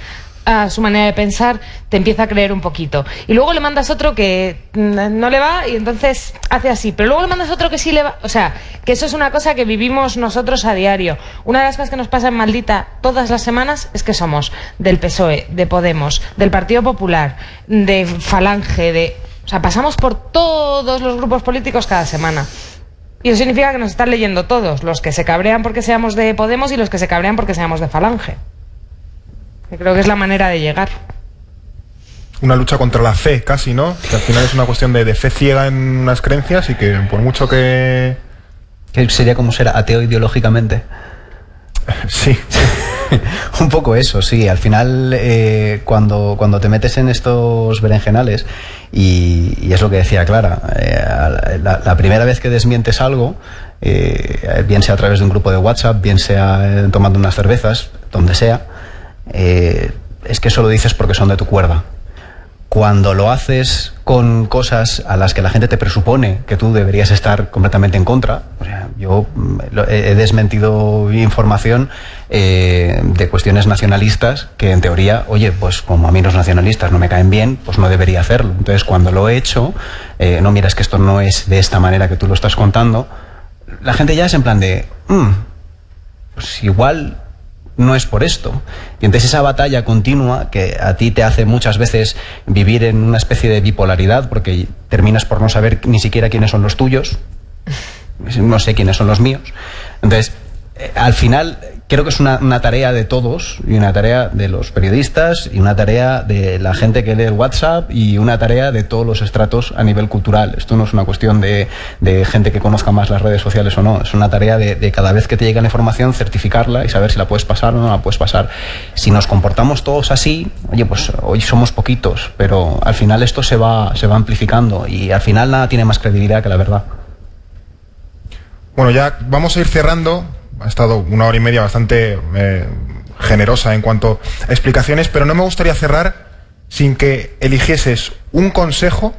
a su manera de pensar, te empieza a creer un poquito. Y luego le mandas otro que no le va y entonces hace así. Pero luego le mandas otro que sí le va. O sea, que eso es una cosa que vivimos nosotros a diario. Una de las cosas que nos pasa en Maldita todas las semanas es que somos del PSOE, de Podemos, del Partido Popular, de Falange, o sea, pasamos por todos los grupos políticos cada semana. Y eso significa que nos están leyendo todos, los que se cabrean porque seamos de Podemos y los que se cabrean porque seamos de Falange. Que creo que es la manera de llegar. Una lucha contra la fe, casi, ¿no? Que al final es una cuestión de fe ciega en unas creencias y que por mucho que sería como ser ateo ideológicamente. Sí. Un poco eso, sí. Al final, cuando te metes en estos berenjenales, y es lo que decía Clara, la primera vez que desmientes algo, bien sea a través de un grupo de WhatsApp, bien sea tomando unas cervezas, donde sea, es que eso lo dices porque son de tu cuerda. Cuando lo haces con cosas a las que la gente te presupone que tú deberías estar completamente en contra, o sea, yo he desmentido información de cuestiones nacionalistas que en teoría, oye, pues como a mí los nacionalistas no me caen bien, pues no debería hacerlo. Entonces cuando lo he hecho, no, mira, es que esto no es de esta manera que tú lo estás contando, la gente ya es en plan de, pues igual no es por esto. Y entonces esa batalla continua que a ti te hace muchas veces vivir en una especie de bipolaridad, porque terminas por no saber ni siquiera quiénes son los tuyos, no sé quiénes son los míos. Entonces, al final creo que es una tarea de todos, y una tarea de los periodistas, y una tarea de la gente que lee el WhatsApp, y una tarea de todos los estratos a nivel cultural. Esto no es una cuestión de gente que conozca más las redes sociales o no, es una tarea de cada vez que te llega la información, certificarla y saber si la puedes pasar o no la puedes pasar. Si nos comportamos todos así, oye, pues hoy somos poquitos, pero al final esto se va amplificando, y al final nada tiene más credibilidad que la verdad. Bueno, ya vamos a ir cerrando. Ha estado 1 hora y media bastante generosa en cuanto a explicaciones, pero no me gustaría cerrar sin que eligieses un consejo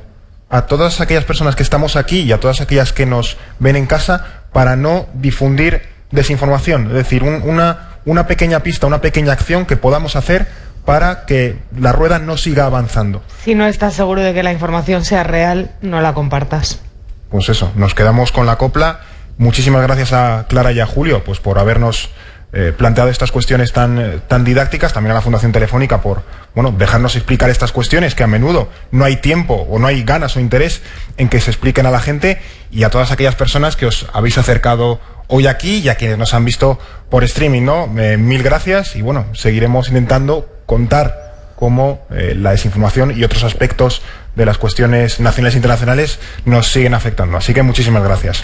a todas aquellas personas que estamos aquí y a todas aquellas que nos ven en casa para no difundir desinformación. Es decir, una pequeña pista, una pequeña acción que podamos hacer para que la rueda no siga avanzando. Si no estás seguro de que la información sea real, no la compartas. Pues eso, nos quedamos con la copla. Muchísimas gracias a Clara y a Julio pues por habernos planteado estas cuestiones tan didácticas, también a la Fundación Telefónica por dejarnos explicar estas cuestiones que a menudo no hay tiempo o no hay ganas o interés en que se expliquen a la gente, y a todas aquellas personas que os habéis acercado hoy aquí y a quienes nos han visto por streaming, ¿no? Mil gracias, y seguiremos intentando contar cómo la desinformación y otros aspectos de las cuestiones nacionales e internacionales nos siguen afectando. Así que muchísimas gracias.